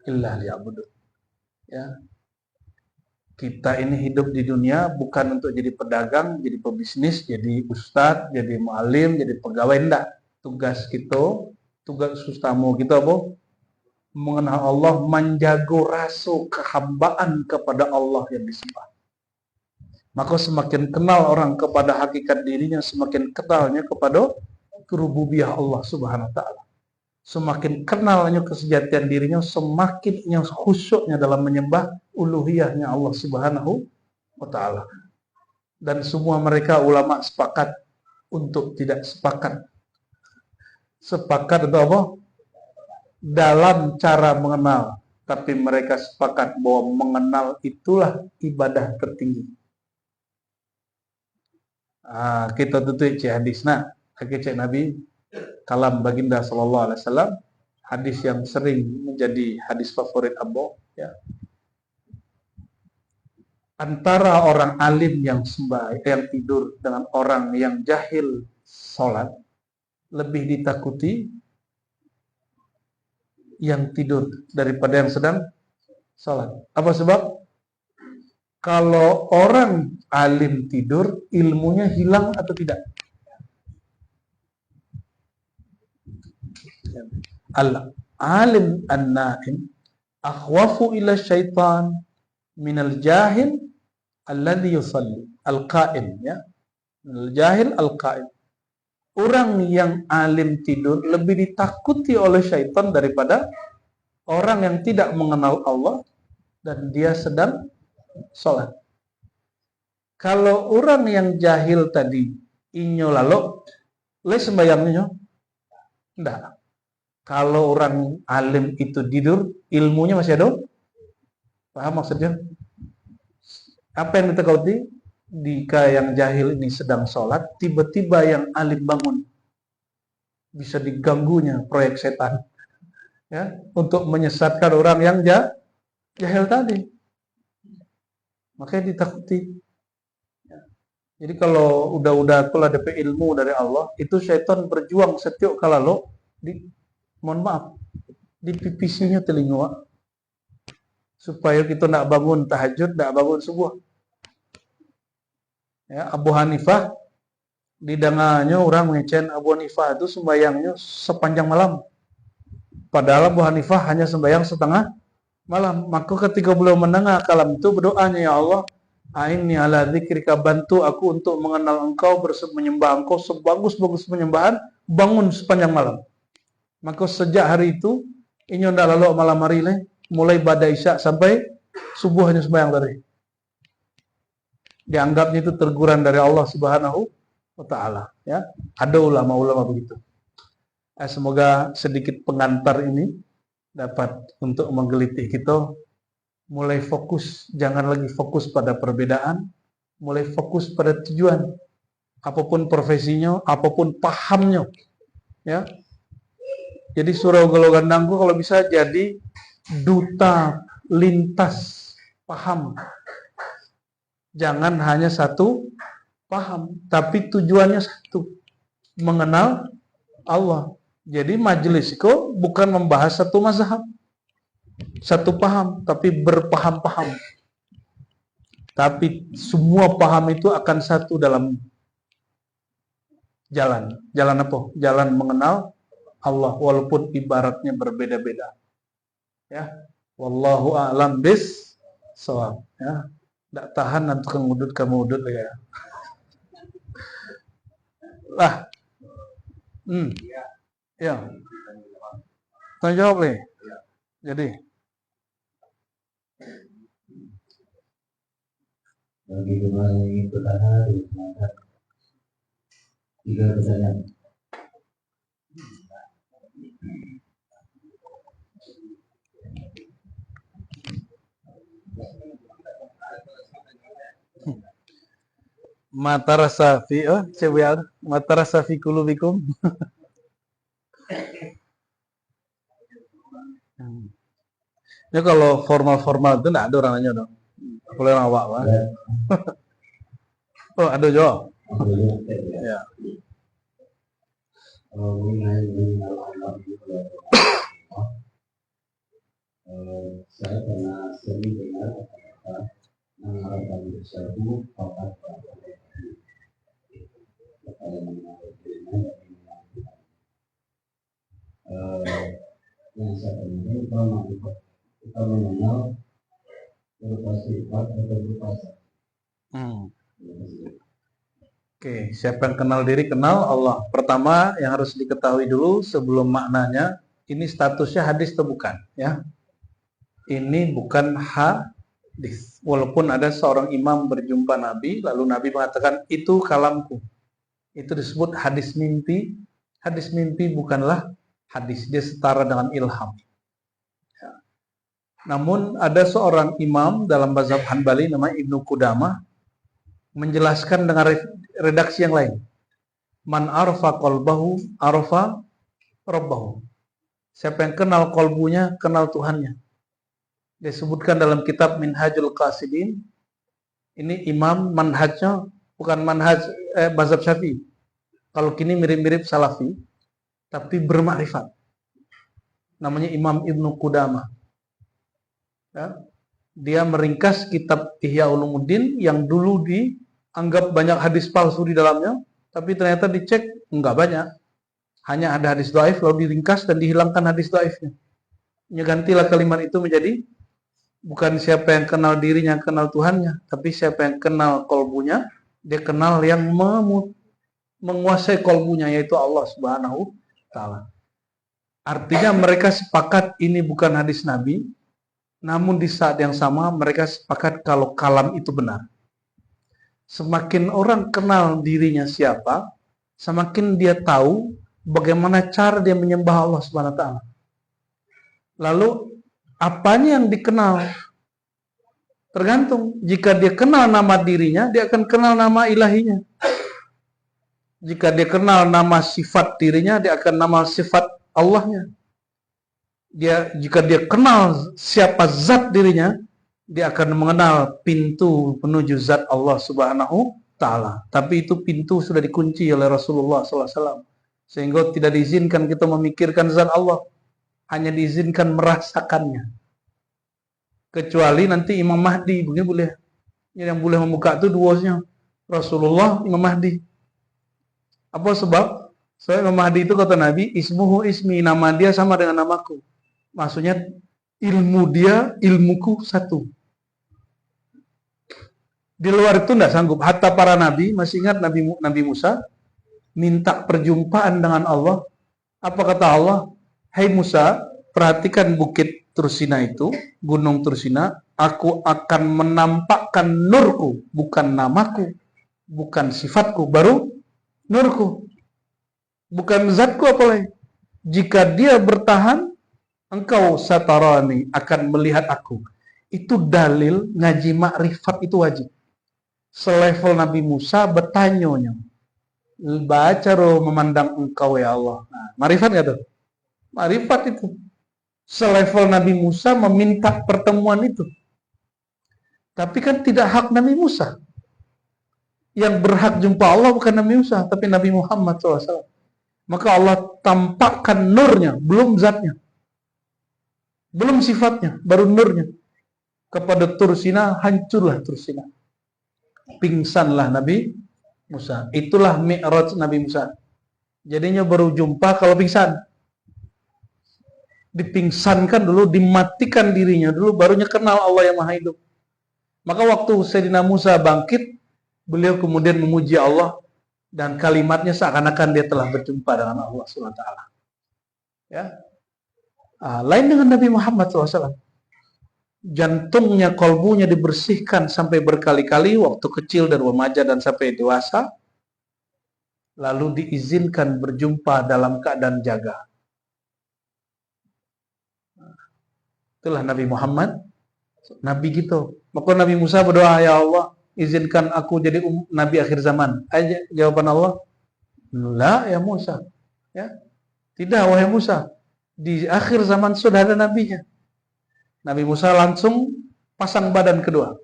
illa liya'budun. Ya. Kita ini hidup di dunia bukan untuk jadi pedagang, jadi pebisnis, jadi ustadz, jadi mu'alim, jadi pegawai, enggak. Tugas kita, tugas utama kita apa? Mengenal Allah, menjaga rasa kehambaan kepada Allah yang disembah. Maka semakin kenal orang kepada hakikat dirinya, semakin kenalnya kepada rububiyah Allah Subhanahu wa taala. Semakin kenalnya kesejatian dirinya, semakin khusyuknya dalam menyembah uluhiyahnya Allah Subhanahu wa taala. Dan semua mereka ulama sepakat untuk tidak sepakat. Sepakat itu apa? Dalam cara mengenal, tapi mereka sepakat bahwa mengenal itulah ibadah tertinggi. Kita tutup hadis cek Nabi kalam baginda sallallahu alaihi wasallam, hadis yang sering menjadi hadis favorit Abbo, ya. Antara orang alim yang yang tidur dengan orang yang jahil sholat, lebih ditakuti yang tidur daripada yang sedang sholat. Apa sebab? Kalau orang alim tidur, ilmunya hilang atau tidak? Al-alim an-naim akhwafu ila syaitan minal jahil alladhi yusalli. Al-qaim, ya. Al-jahil al-qaim. Orang yang alim tidur lebih ditakuti oleh syaitan daripada orang yang tidak mengenal Allah dan dia sedang sholat. Kalau orang yang jahil tadi inyo lalu les sembayangnya enggak. Kalau orang alim itu tidur, ilmunya masih ada? Paham maksudnya? Apa yang ditakuti? Jika yang jahil ini sedang sholat, tiba-tiba yang alim bangun. Bisa diganggunya proyek setan. Ya, untuk menyesatkan orang yang jahil tadi. Makanya ditakuti. Jadi kalau udah kalau ada ilmu dari Allah, itu syaitan berjuang setiap kalau mohon maaf, dipipisinya telinga supaya kita nak bangun tahajud, nak bangun subuh. Ya, Abu Hanifah didengarnya orang mengecen Abu Hanifah itu sembayangnya sepanjang malam. Padahal Abu Hanifah hanya sembayang setengah malam. Maka ketika beliau mendengar kalam itu berdoanya, ya Allah, aini ala dzikrika, bantu aku untuk mengenal engkau, menyembah engkau sebagus-bagus penyembahan, bangun sepanjang malam. Maka sejak hari itu, ini udah lalu malam hari ini, mulai badai isya sampai subuh hanya sembahyang tadi. Dianggapnya itu teguran dari Allah Subhanahu wa Ta'ala. Ya, ada ulama-ulama begitu. Semoga sedikit pengantar ini dapat untuk menggelitik kita mulai fokus, jangan lagi fokus pada perbedaan, mulai fokus pada tujuan. Apapun profesinya, apapun pahamnya. Ya. Jadi surau Gelo Gandangku kalau bisa jadi duta lintas paham. Jangan hanya satu paham, tapi tujuannya satu, mengenal Allah. Jadi majelis itu bukan membahas satu mazhab, satu paham, tapi berpaham-paham. Tapi semua paham itu akan satu dalam jalan. Jalan apa? Jalan mengenal Allah, walaupun ibaratnya berbeda-beda. Ya, wallahu a'lam bis-shawab. Ya, tidak tahan nanti kemudut ya. Lah, ya, tanya jawab nih. Jadi, bagi jemaah yang ingin bertanya, dipersilakan. 3 pertanyaan. Matarasafi, coba Matarasafi kulubikum. Ya kalau formal-formal itu enggak ada orang nanya dong. Boleh orang awak, Pak. Oh, ada jawab. Ya. Saya pernah sering dengar kata-kata mengharapkan sesuatu fakat yang saya tanyakan, kalau kita mengenal berupa sifat atau berupa zat. Oke, siapa yang kenal diri, kenal Allah. Pertama yang harus diketahui dulu sebelum maknanya, ini statusnya hadis atau bukan, ya. Ini bukan hadis. Walaupun ada seorang imam berjumpa Nabi, lalu Nabi mengatakan, itu kalamku. Itu disebut hadis mimpi. Hadis mimpi bukanlah hadis, dia setara dengan ilham. Ya. Namun ada seorang imam dalam mazhab Hanbali namanya Ibnu Qudamah menjelaskan dengan redaksi yang lain. Man arfa qalbahu arfa rabbahu. Siapa yang kenal kolbunya, kenal Tuhannya. Disebutkan dalam kitab Minhajul Qasidin. Ini imam manhajnya bukan manhaj mazhab Syafi'i. Kalau kini mirip-mirip Salafi, tapi bermakrifat. Namanya Imam Ibnu Qudamah. Ya. Dia meringkas kitab Ihya Ulumuddin yang dulu dianggap banyak hadis palsu di dalamnya, tapi ternyata dicek enggak banyak. Hanya ada hadis dhaif lalu diringkas dan dihilangkan hadis dhaifnya. Gantilah kalimat itu menjadi bukan siapa yang kenal dirinya kenal Tuhannya, tapi siapa yang kenal kolbunya, dia kenal yang menguasai kolbunya, yaitu Allah Subhanahu wa Ta'ala. Artinya mereka sepakat ini bukan hadis Nabi, namun di saat yang sama mereka sepakat kalau kalam itu benar. Semakin orang kenal dirinya siapa, semakin dia tahu bagaimana cara dia menyembah Allah Subhanahu wa Ta'ala. Lalu apanya yang dikenal? Tergantung. Jika dia kenal nama dirinya, dia akan kenal nama ilahinya. Jika dia kenal nama sifat dirinya, dia akan nama sifat Allahnya. Jika dia kenal siapa zat dirinya, dia akan mengenal pintu menuju zat Allah Subhanahu Ta'ala. Tapi itu pintu sudah dikunci oleh Rasulullah SAW. Sehingga tidak diizinkan kita memikirkan zat Allah. Hanya diizinkan merasakannya. Kecuali nanti Imam Mahdi, begini boleh. Yang boleh membuka itu duanya. Rasulullah, Imam Mahdi. Apa sebab? Soalnya Imam Mahdi itu kata Nabi, ismuhu ismi, nama dia sama dengan namaku. Maksudnya ilmu dia, ilmuku satu. Di luar itu tidak sanggup. Hatta para nabi, masih ingat Nabi Musa minta perjumpaan dengan Allah. Apa kata Allah? Hai Musa, perhatikan bukit Tursina itu, gunung Tursina. Aku akan menampakkan nurku, bukan namaku, bukan sifatku, baru nurku, bukan zatku apalagi. Jika dia bertahan, engkau satarani, akan melihat aku. Itu dalil ngaji makrifat itu wajib. Selevel Nabi Musa bertanya, baca roh memandang engkau ya Allah. Nah, makrifat nggak tuh? Makrifat itu. Selevel Nabi Musa meminta pertemuan itu. Tapi kan tidak hak Nabi Musa. Yang berhak jumpa Allah bukan Nabi Musa, tapi Nabi Muhammad SAW. Maka Allah tampakkan nurnya, belum zatnya. Belum sifatnya, baru nurnya. Kepada Tursina, hancurlah Tursina. Pingsanlah Nabi Musa. Itulah Mi'raj Nabi Musa. Jadinya baru jumpa kalau pingsan. Dipingsankan dulu, dimatikan dirinya dulu, barunya kenal Allah yang Maha Hidup. Maka waktu Sayyidina Musa bangkit, beliau kemudian memuji Allah dan kalimatnya seakan-akan dia telah berjumpa dengan Allah SWT. Ya. Lain dengan Nabi Muhammad SAW. Jantungnya, kolbunya dibersihkan sampai berkali-kali waktu kecil dan remaja dan sampai dewasa. Lalu diizinkan berjumpa dalam keadaan jaga. Itulah Nabi Muhammad. Nabi gitu. Maka Nabi Musa berdoa, ya Allah, izinkan aku jadi Nabi akhir zaman. Aja jawaban Allah, la ya Musa. Ya. Tidak, wahai Musa. Di akhir zaman sudah ada nabinya. Nabi Musa langsung pasang badan kedua.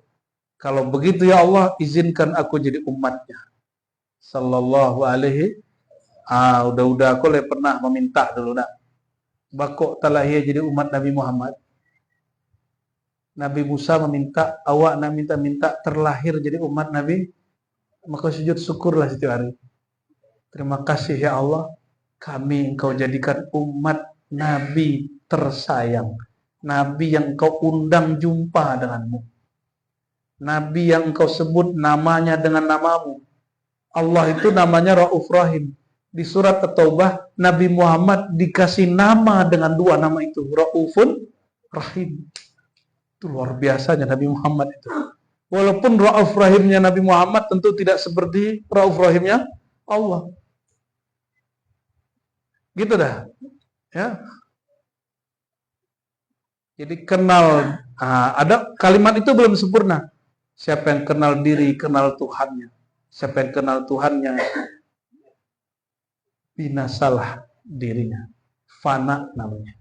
Kalau begitu ya Allah, izinkan aku jadi umatnya. Sallallahu alaihi. Udah aku pernah meminta dulu nak. Bakok talahiyah jadi umat Nabi Muhammad. Nabi Musa meminta, awak nak minta terlahir jadi umat Nabi. Maka sujud syukurlah setiap hari. Terima kasih ya Allah, kami engkau jadikan umat Nabi tersayang. Nabi yang engkau undang jumpa denganmu. Nabi yang engkau sebut namanya dengan namamu. Allah itu namanya Rauf Rahim. Di surat At-Taubah, Nabi Muhammad dikasih nama dengan dua nama itu. Raufun Rahim. Itu luar biasanya Nabi Muhammad itu. Walaupun Rauf Rahimnya Nabi Muhammad tentu tidak seperti Rauf Rahimnya Allah. Gitu dah. Ya. Jadi kenal, ada kalimat itu belum sempurna. Siapa yang kenal diri, kenal Tuhannya. Siapa yang kenal Tuhannya, binasalah dirinya. Fana namanya.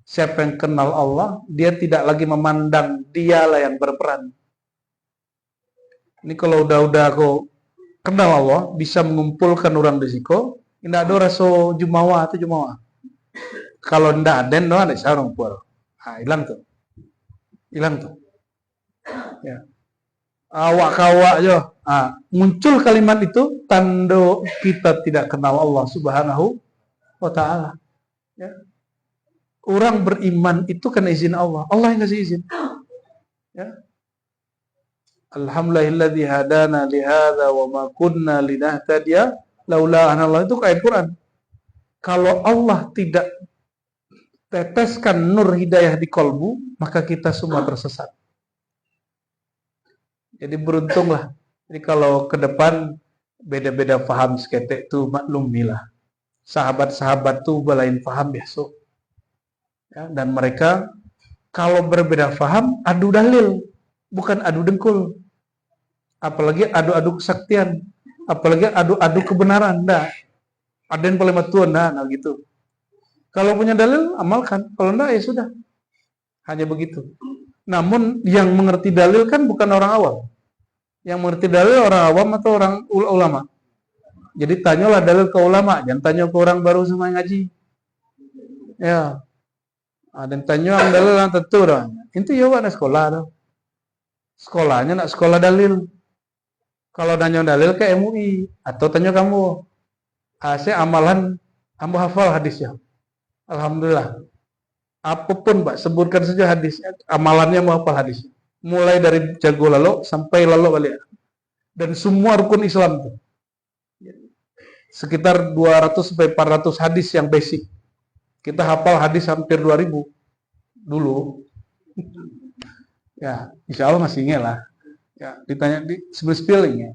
Siapa yang kenal Allah, dia tidak lagi memandang dialah yang berperan. Ini kalau udah aku kenal Allah, bisa mengumpulkan orang di siko, tidak ada rasa jumawa atau jumawa. Kalau ndak ada, no ada sarung puar. Hilang tuh. Ya. Awak-awak jo. Muncul kalimat itu tanda kita tidak kenal Allah Subhanahu wa taala. Ya. Orang beriman itu kan izin Allah. Allah yang kasih izin. Ya. Alhamdulillahilladzi hadana li hadza wa ma kunna linahtadiya laula an Allah, itu ayat Quran. Kalau Allah tidak teteskan nur hidayah di kolbu, maka kita semua tersesat. Jadi beruntunglah. Jadi kalau ke depan beda-beda paham seketek itu maklumilah. Sahabat-sahabat tuh balain paham besok. Ya, dan mereka kalau berbeda paham adu dalil, bukan adu dengkul. Apalagi adu-adu kesaktian, apalagi adu-adu kebenaran. Nah, ada yang paling matuan, nah gitu. Kalau punya dalil, amalkan. Kalau enggak, ya sudah. Hanya begitu. Namun, yang mengerti dalil kan bukan orang awam. Yang mengerti dalil orang awam atau orang ulama. Jadi, tanyalah dalil ke ulama. Jangan tanya ke orang baru sama ngaji. Ya. Dan tanya orang dalil yang tentu. Itu ya, ada sekolah. Sekolahnya nak sekolah dalil. Kalau nanya dalil ke MUI atau tanya kamu, saya amalan, kamu hafal hadisnya. Alhamdulillah. Apapun Pak, sebutkan saja hadisnya, amalannya mau hafal hadisnya. Mulai dari jago lalu sampai lalu balik. Dan semua rukun Islam tuh. Sekitar 200 sampai 400 hadis yang basic. Kita hafal hadis hampir 2000 dulu. Ya, insya Allah masih ingat lah. Ya, ditanya di spelling ya.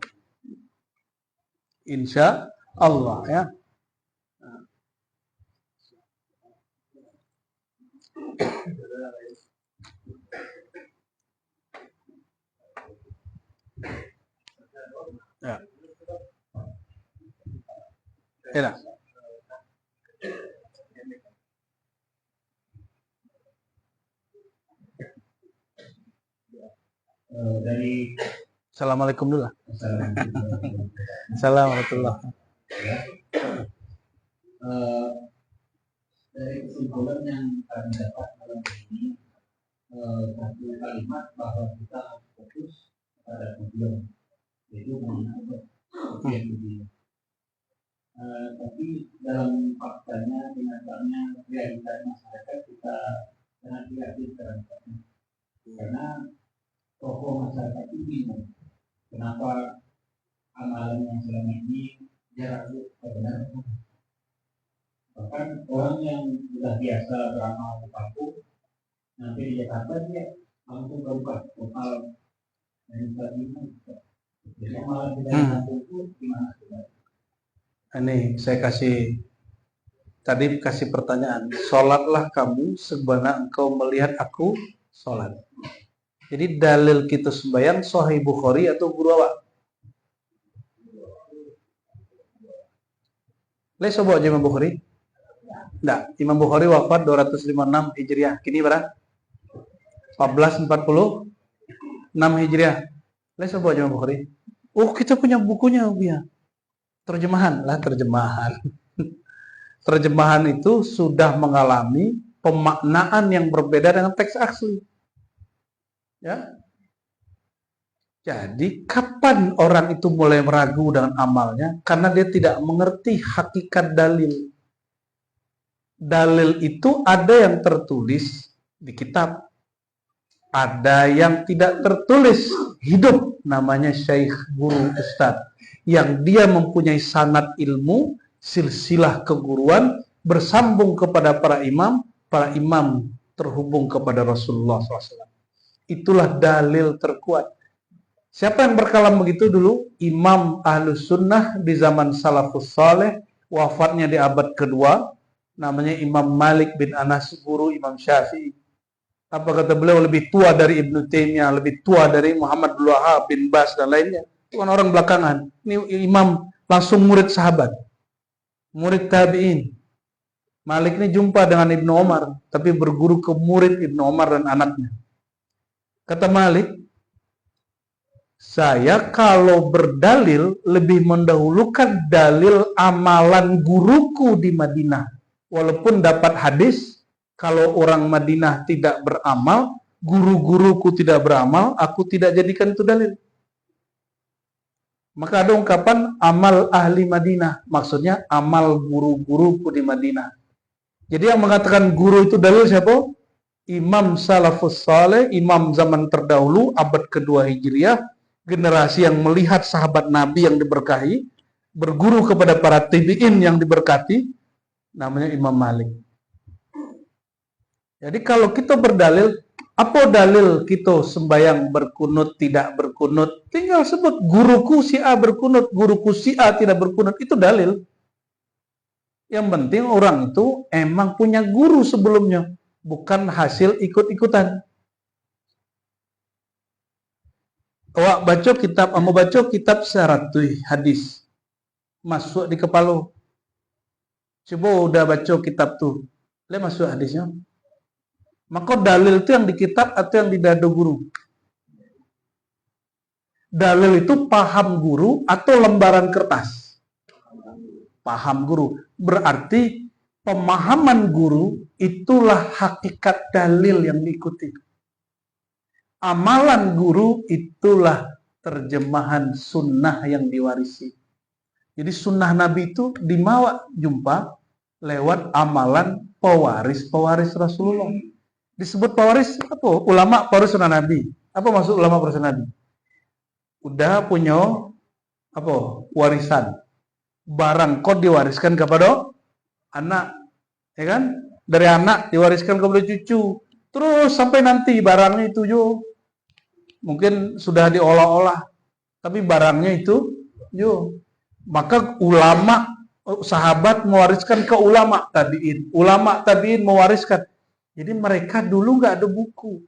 Insya Allah ya. Ya. Enak. Dari Assalamualaikum dulu lah. Assalamualaikum. Dari kesimpulan yang kami dapat dalam ini, satu kalimat bahwa kita harus fokus pada tujuan, yaitu mengenai tujuan ini. Tapi dalam faktanya, kenyataannya, realitas masyarakat kita sangat kreatif terhadapnya. Karena tokoh masyarakat itu bingung kenapa amalan yang selama ini jarang benar. Bahkan orang yang sudah biasa beramal di kampung, nanti di Jakarta dia langsung berubah total dan sebagainya. Jadi amalan di kampung itu gimana? Ini saya kasih pertanyaan. Sholatlah kamu sebagaimana engkau melihat aku sholat. Jadi dalil kita sembahyang Sahih Bukhari atau guru awak? Leso bawa Imam Bukhari? Enggak, Imam Bukhari wafat 256 Hijriah. Kini berapa? 1446 Hijriah. Leso bawa Imam Bukhari? Oh, kita punya bukunya, ya. Terjemahan lah, terjemahan. Terjemahan itu sudah mengalami pemaknaan yang berbeda dengan teks asli. Ya. Jadi kapan orang itu mulai meragu dengan amalnya? Karena dia tidak mengerti hakikat dalil. Dalil itu ada yang tertulis di kitab, ada yang tidak tertulis hidup, namanya syekh, guru, ustadz, yang dia mempunyai sanad ilmu, silsilah keguruan, bersambung kepada para imam terhubung kepada Rasulullah SAW. Itulah dalil terkuat. Siapa yang berkalam begitu dulu? Imam Ahlus Sunnah di zaman Salafus Saleh, wafatnya di abad kedua, namanya Imam Malik bin Anas, guru Imam Syafi'i. Apa kata beliau? Lebih tua dari Ibnu Taimiyah, lebih tua dari Muhammad bin Wahab bin Bas dan lainnya. Bukan orang belakangan. Ini imam langsung murid sahabat, murid tabi'in. Malik ini jumpa dengan Ibnu Umar, tapi berguru ke murid Ibnu Umar dan anaknya. Kata Malik, saya kalau berdalil lebih mendahulukan dalil amalan guruku di Madinah. Walaupun dapat hadis, kalau orang Madinah tidak beramal, guru-guruku tidak beramal, aku tidak jadikan itu dalil. Maka ada ungkapan amal ahli Madinah, maksudnya amal guru-guruku di Madinah. Jadi yang mengatakan guru itu dalil siapa? Imam Salafus Saleh, imam zaman terdahulu, abad kedua Hijriah, generasi yang melihat sahabat Nabi yang diberkahi, berguru kepada para tabi'in yang diberkati, namanya Imam Malik. Jadi kalau kita berdalil, apa dalil kita sembahyang berkunut, tidak berkunut? Tinggal sebut guruku si A berkunut, guruku si A tidak berkunut, itu dalil. Yang penting orang itu emang punya guru sebelumnya, bukan hasil ikut-ikutan. Awak baca kitab, mau baca kitab Syaratul Hadis, masuk di kepala. Coba udah baca kitab tuh, lihat masuk hadisnya. Maka dalil itu yang di kitab atau yang di dada guru? Dalil itu paham guru atau lembaran kertas? Paham guru. Berarti pemahaman guru itulah hakikat dalil yang diikuti. Amalan guru itulah terjemahan sunnah yang diwarisi. Jadi sunnah Nabi itu dimawa jumpa lewat amalan pewaris Rasulullah. Disebut pewaris apa? Ulama pewaris sunnah Nabi. Apa maksud ulama pewaris sunnah Nabi? Udah punya apa? Warisan. Barang kok diwariskan kepada anak, ya kan? Dari anak diwariskan kepada cucu. Terus sampai nanti barangnya itu mungkin sudah diolah-olah, tapi barangnya itu maka ulama sahabat mewariskan ke ulama tabiin mewariskan. Jadi mereka dulu nggak ada buku.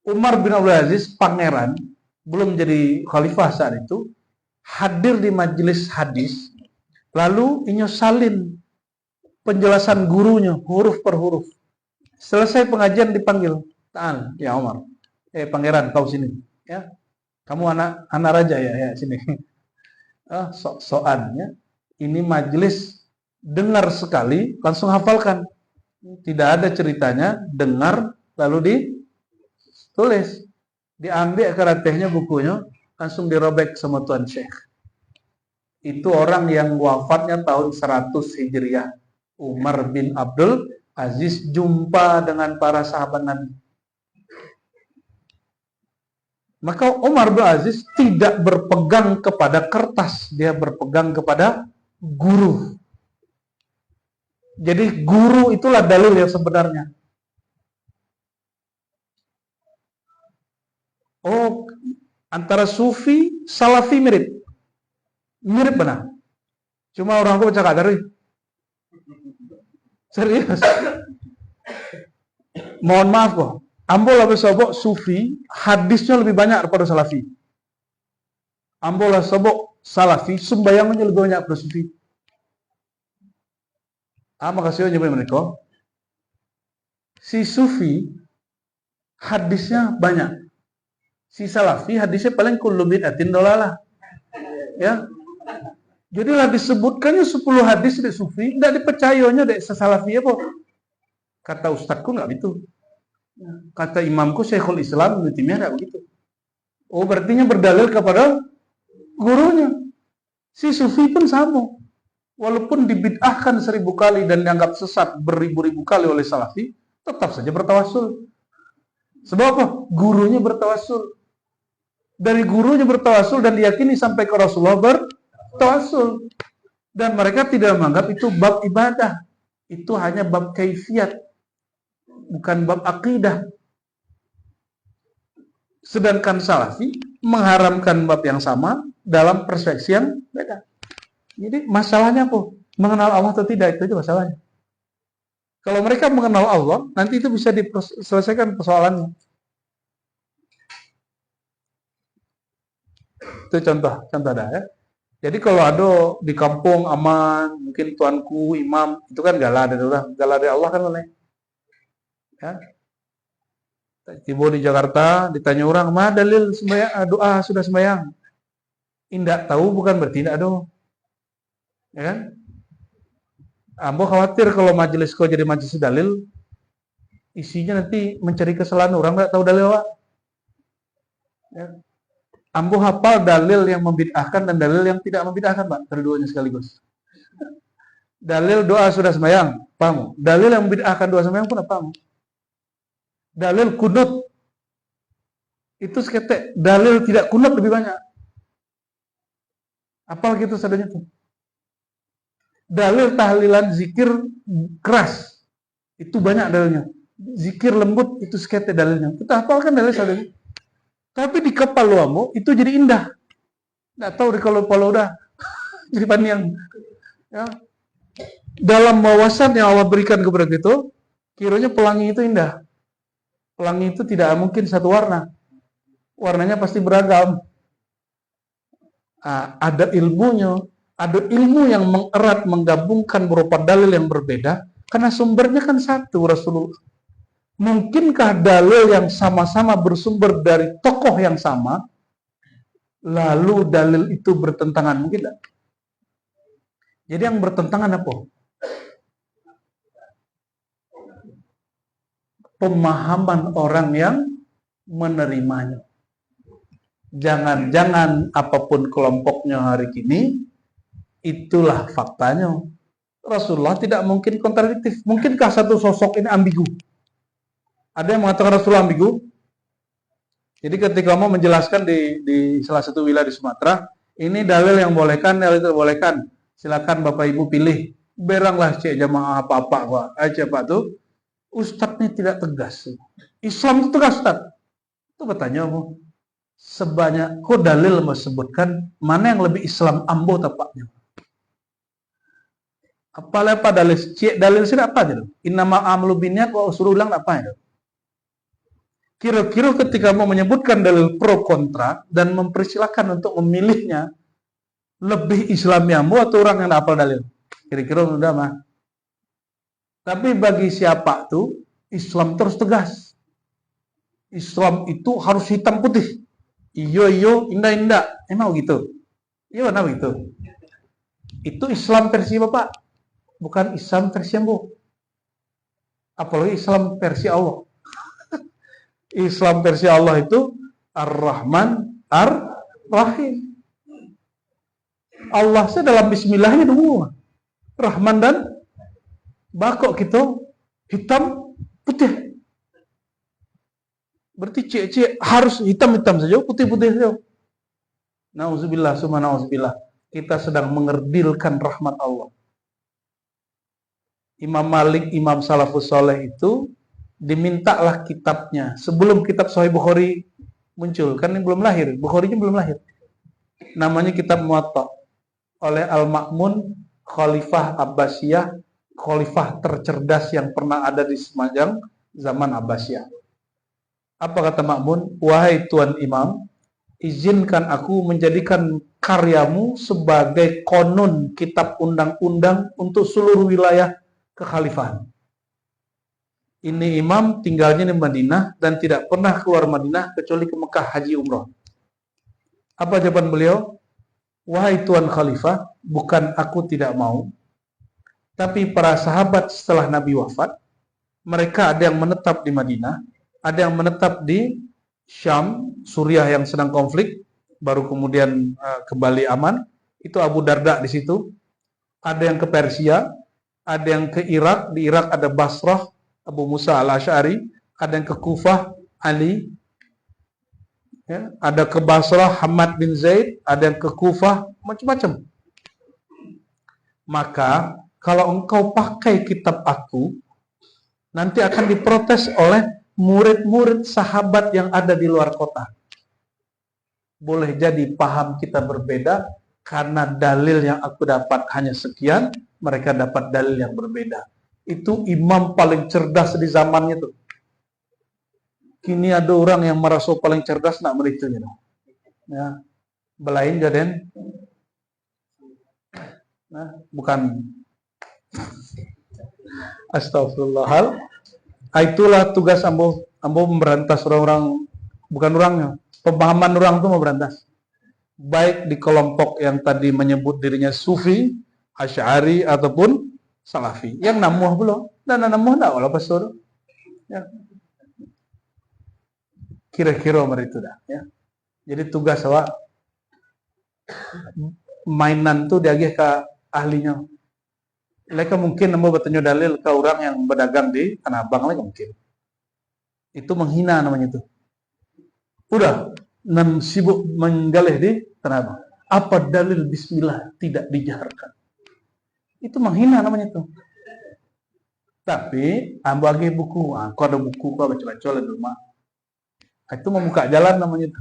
Umar bin Abdul Aziz pangeran belum jadi khalifah saat itu hadir di majelis hadis, lalu salin penjelasan gurunya huruf per huruf. Selesai pengajian dipanggil, "Ta'al, ya Umar. Pangeran, kau sini, ya. Kamu anak raja ya, sini." Sok-sokannya ini majelis dengar sekali langsung hafalkan. Tidak ada ceritanya, dengar lalu ditulis. Diambil karatehnya bukunya, langsung dirobek sama Tuan Syekh. Itu orang yang wafatnya tahun 100 Hijriah. Umar bin Abdul Aziz jumpa dengan para sahabat Nabi. Maka Umar bin Aziz tidak berpegang kepada kertas, dia berpegang kepada guru. Jadi guru itulah dalil yang sebenarnya. Oh, antara sufi, salafi mirip. Mirip benar. Cuma orang aku baca kadari. Serius. Mohon maaf kok. Ambo lah sobok sufi, hadisnya lebih banyak daripada salafi. Ambo lah sobok salafi, sembayangannya lebih banyak daripada sufi. Makasih aja mereka. Si sufi hadisnya banyak. Si salafi hadisnya paling kullu bid'atin dolalah. Ya. Jadi lah disebutkannya 10 hadis dari sufi, tidak dipercayanya dari sesalafi apa. Kata ustadku nggak begitu. Kata imamku Syekhul Islam Ibnu Taimiyah nggak begitu. Oh, berartinya berdalil kepada gurunya. Si sufi pun sama. Walaupun dibid'ahkan 1000 kali dan dianggap sesat beribu-ribu kali oleh salafi, tetap saja bertawasul. Sebab apa? Gurunya bertawasul. Dari gurunya bertawasul dan diyakini sampai ke Rasulullah bertawasul. Dan mereka tidak menganggap itu bab ibadah. Itu hanya bab kaifiat, bukan bab akidah. Sedangkan salafi mengharamkan bab yang sama dalam perspektif yang beda. Jadi masalahnya apa? Mengenal Allah atau tidak, itu aja masalahnya. Kalau mereka mengenal Allah, nanti itu bisa diselesaikan persoalannya. Itu contoh dah ya. Jadi kalau ada di kampung aman, mungkin tuanku imam itu kan gala dari Allah kan oleh. Ya. Tiba di Jakarta ditanya orang, "Ma dalil sembahyang, doa sudah sembahyang?" Indak tahu bukan berarti indak ada. Ya kan? Ambo khawatir kalau majelis kau jadi majelis dalil, isinya nanti mencari kesalahan orang nggak tahu dalil apa. Ya. Ambo hafal dalil yang membid'ahkan dan dalil yang tidak membid'ahkan, Pak. Keduanya sekaligus. Dalil doa sudah sembahyang, paham? Dalil yang membid'ahkan doa sembahyang pun paham? Dalil kunut itu seketek. Dalil tidak kunut lebih banyak. Apal gitu sadanya tuh. Dalil tahlilan zikir keras itu banyak dalilnya. Zikir lembut itu seketek dalilnya. Kita hafalkan dalil sadanya. Tapi di kepala kamu itu jadi indah. Nggak tahu di kalau udah jadi panjang. Ya. Dalam wawasan yang Allah berikan kepada kita, kiranya pelangi itu indah. Pelangi itu tidak mungkin satu warna. Warnanya pasti beragam. Ada ilmunya, ada ilmu yang mengerat, menggabungkan berupa dalil yang berbeda, karena sumbernya kan satu, Rasulullah. Mungkinkah dalil yang sama-sama bersumber dari tokoh yang sama, lalu dalil itu bertentangan? Mungkin tidak. Jadi yang bertentangan apa? Pemahaman orang yang menerimanya. Jangan-jangan apapun kelompoknya hari ini, itulah faktanya. Rasulullah tidak mungkin kontradiktif. Mungkinkah satu sosok ini ambigu? Ada yang mengatakan Rasulullah ambigu? Jadi ketika mau menjelaskan di salah satu wilayah di Sumatera, ini dalil yang bolehkan, dalil tidak bolehkan. Silakan Bapak Ibu pilih. Beranglah cek jamaah apa-apa gua. Aja Pak tuh. Ustadznya tidak tegas. Islam itu tegas, Ustaz. Itu bertanya mau. Sebanyak kok dalil menyebutkan mana yang lebih Islam ambo tapaknya. Apa dalil cek dalil sih apa aja. Innama amlu binniyat wa suruh ulang apa ya. Kira-kira ketika mau menyebutkan dalil pro kontra dan mempersilahkan untuk memilihnya, lebih Islamiamu atau orang yang hafal dalil? Kira-kira udah mah. Tapi bagi siapa tuh Islam terus tegas. Islam itu harus hitam putih. Iyo, indah. Emang gitu? Iya mana gitu? Itu Islam versi Bapak, bukan Islam versi Ambo. Apalagi Islam versi Allah. Islam versi Allah itu Ar-Rahman Ar-Rahim. Allah dalam bismillahnya dulu. Rahman dan bakok kita hitam putih. Berarti cek harus hitam-hitam saja, putih-putih saja. Nauzubillah, summa nauzubillah. Kita sedang mengerdilkan rahmat Allah. Imam Malik, Imam Salafus Saleh itu dimintalah kitabnya sebelum kitab Sahih Bukhari muncul, kan ini belum lahir, Bukharinya belum lahir. Namanya kitab Muwatta oleh Al-Ma'mun, Khalifah Abbasiyah, khalifah tercerdas yang pernah ada di sepanjang zaman Abbasiyah. Apa kata Ma'mun? Wahai Tuan Imam, izinkan aku menjadikan karyamu sebagai konon kitab undang-undang untuk seluruh wilayah kekhalifahan. Ini imam tinggalnya di Madinah dan tidak pernah keluar Madinah kecuali ke Mekah haji umrah. Apa jawaban beliau? Wahai Tuan Khalifah, bukan aku tidak mau, tapi para sahabat setelah Nabi wafat, mereka ada yang menetap di Madinah, ada yang menetap di Syam, Suriah yang sedang konflik, baru kemudian kembali aman. Itu Abu Darda di situ. Ada yang ke Persia, ada yang ke Irak. Di Irak ada Basrah, Abu Musa al-Asy'ari, ada yang ke Kufah, Ali, ya, ada ke Basrah, Hamad bin Zaid, ada yang ke Kufah, macam-macam. Maka, kalau engkau pakai kitab aku, nanti akan diprotes oleh murid-murid sahabat yang ada di luar kota. Boleh jadi paham kita berbeda, karena dalil yang aku dapat hanya sekian, mereka dapat dalil yang berbeda. Itu imam paling cerdas di zamannya tuh. Kini ada orang yang merasa paling cerdas nak meritunya. Ya, belain jaden. Nah, bukan. Astagfirullahal. Itulah tugas ambo memberantas orang-orang, bukan orangnya. Pemahaman orang itu mau berantas. Baik di kelompok yang tadi menyebut dirinya Sufi, Asy'ari ataupun Salafi. Yang namuh belum, dan namuh enggak wala pasur. Ya. Kira-kira itu dah, ya. Jadi tugas awak mainan tuh diagih ke ahlinya. Mereka mungkin nemu bertanya dalil ke orang yang berdagang di Tanah Abang lagi mungkin. Itu menghina namanya itu. Udah sibuk menggalih di Tanah Abang. Apa dalil bismillah tidak dijaharkan? Itu menghina namanya itu. Tapi ambo agi buku, kau ada buku kau baca-baca di rumah. Itu membuka jalan namanya itu.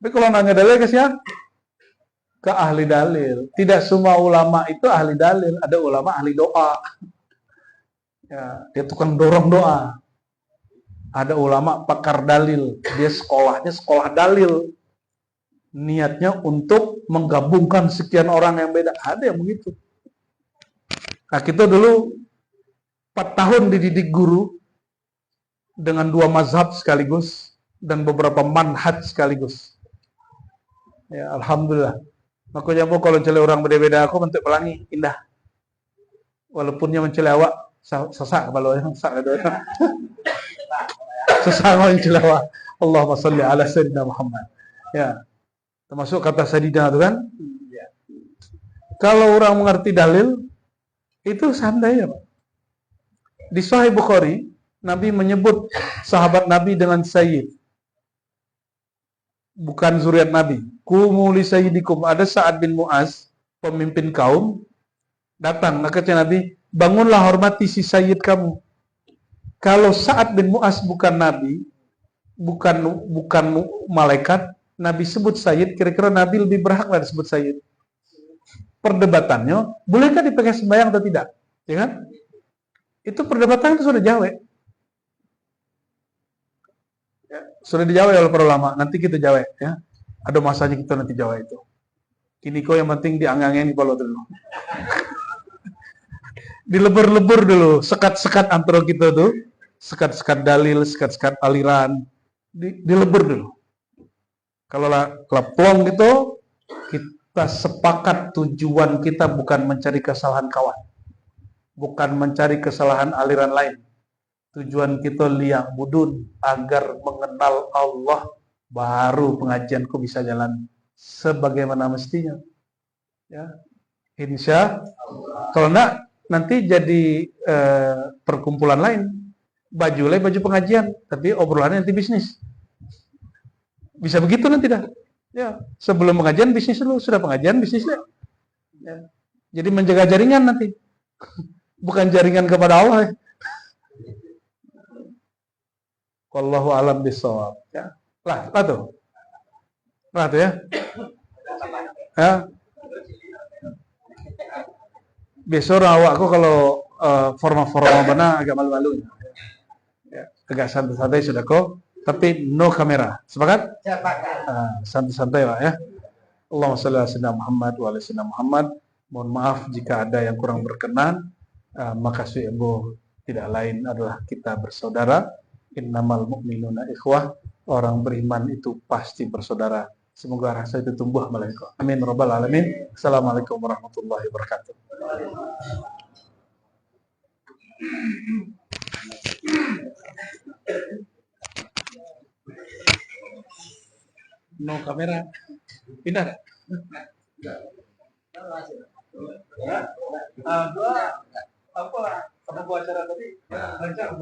Tapi kalau nanya dalil ke siapa? Ke ahli dalil. Tidak semua ulama itu ahli dalil, ada ulama ahli doa. Ya, dia tukang dorong doa. Ada ulama pakar dalil, dia sekolahnya sekolah dalil. Niatnya untuk menggabungkan sekian orang yang beda. Ada yang begitu. Nah, kita dulu 4 tahun dididik guru dengan 2 mazhab sekaligus dan beberapa manhaj sekaligus. Ya, alhamdulillah. Makanya kalau mencela orang beda-beda aku bentuk pelangi indah. Walaupunnya mencela awak sesak kalau yang sesak ada. Sesak mencela awak. Allahumma shalli ala sayyidina Muhammad. Ya, termasuk kata Sayyidina itu kan. Kalau orang mengerti dalil, itu santai ya Pak. Di Sahih Bukhari, Nabi menyebut sahabat Nabi dengan Sayyid. Bukan zuriat Nabi. Kumu li sayyidikum. Ada Sa'ad bin Mu'az, pemimpin kaum, datang. Maka kata Nabi, bangunlah hormati si Sayyid kamu. Kalau Sa'ad bin Mu'az bukan Nabi, bukan malaikat, Nabi sebut Sayyid, kira-kira Nabi lebih berhaklah disebut Sayyid. Perdebatannya, bolehkah dipakai sembahyang atau tidak? Ya kan? Itu perdebatan itu sudah jawab. Ya, sudah dijawab oleh para ulama. Nanti kita jawab. Ya. Ada masanya kita nanti jawab itu. Kini kok yang penting diangangin di balot dulu. Dilebur-lebur dulu. Sekat-sekat antara kita tuh. Sekat-sekat dalil, sekat-sekat aliran. Dilebur dulu. Kalau plong gitu, kita sepakat tujuan kita bukan mencari kesalahan kawan. Bukan mencari kesalahan aliran lain. Tujuan kita liya'budun, agar mengenal Allah, baru pengajianku bisa jalan sebagaimana mestinya. Ya. Insya Allah. Kalau enggak, nanti jadi perkumpulan lain. Baju pengajian, tapi obrolannya nanti bisnis. Bisa begitu nanti dah. Ya, sebelum pengajian bisnis dulu, sudah pengajian bisnis deh. Ya. Jadi menjaga jaringan nanti. Bukan jaringan kepada Allah. Ya. Wallahu a'lam bishawab. Ya. Lah tuh ya. Ya. Besok awakku kalau forma-forma mana agak malu-malu. Ya. Agak santai-santai sudah kok. Tapi no kamera. Sepakat? Santai-santai Pak ya. Allahumma shalli ala sayyidina Muhammad wa ala sayyidina Muhammad. Mohon maaf jika ada yang kurang berkenan. Maka sungguh tidak lain adalah kita bersaudara. Innamal mu'minuna ikhwah. Orang beriman itu pasti bersaudara. Semoga rasa itu tumbuh melengkung. Amin rabbal alamin. Assalamualaikum warahmatullahi wabarakatuh. No kamera. Pindah. Apa? Kamu buat acara tadi? Lancar.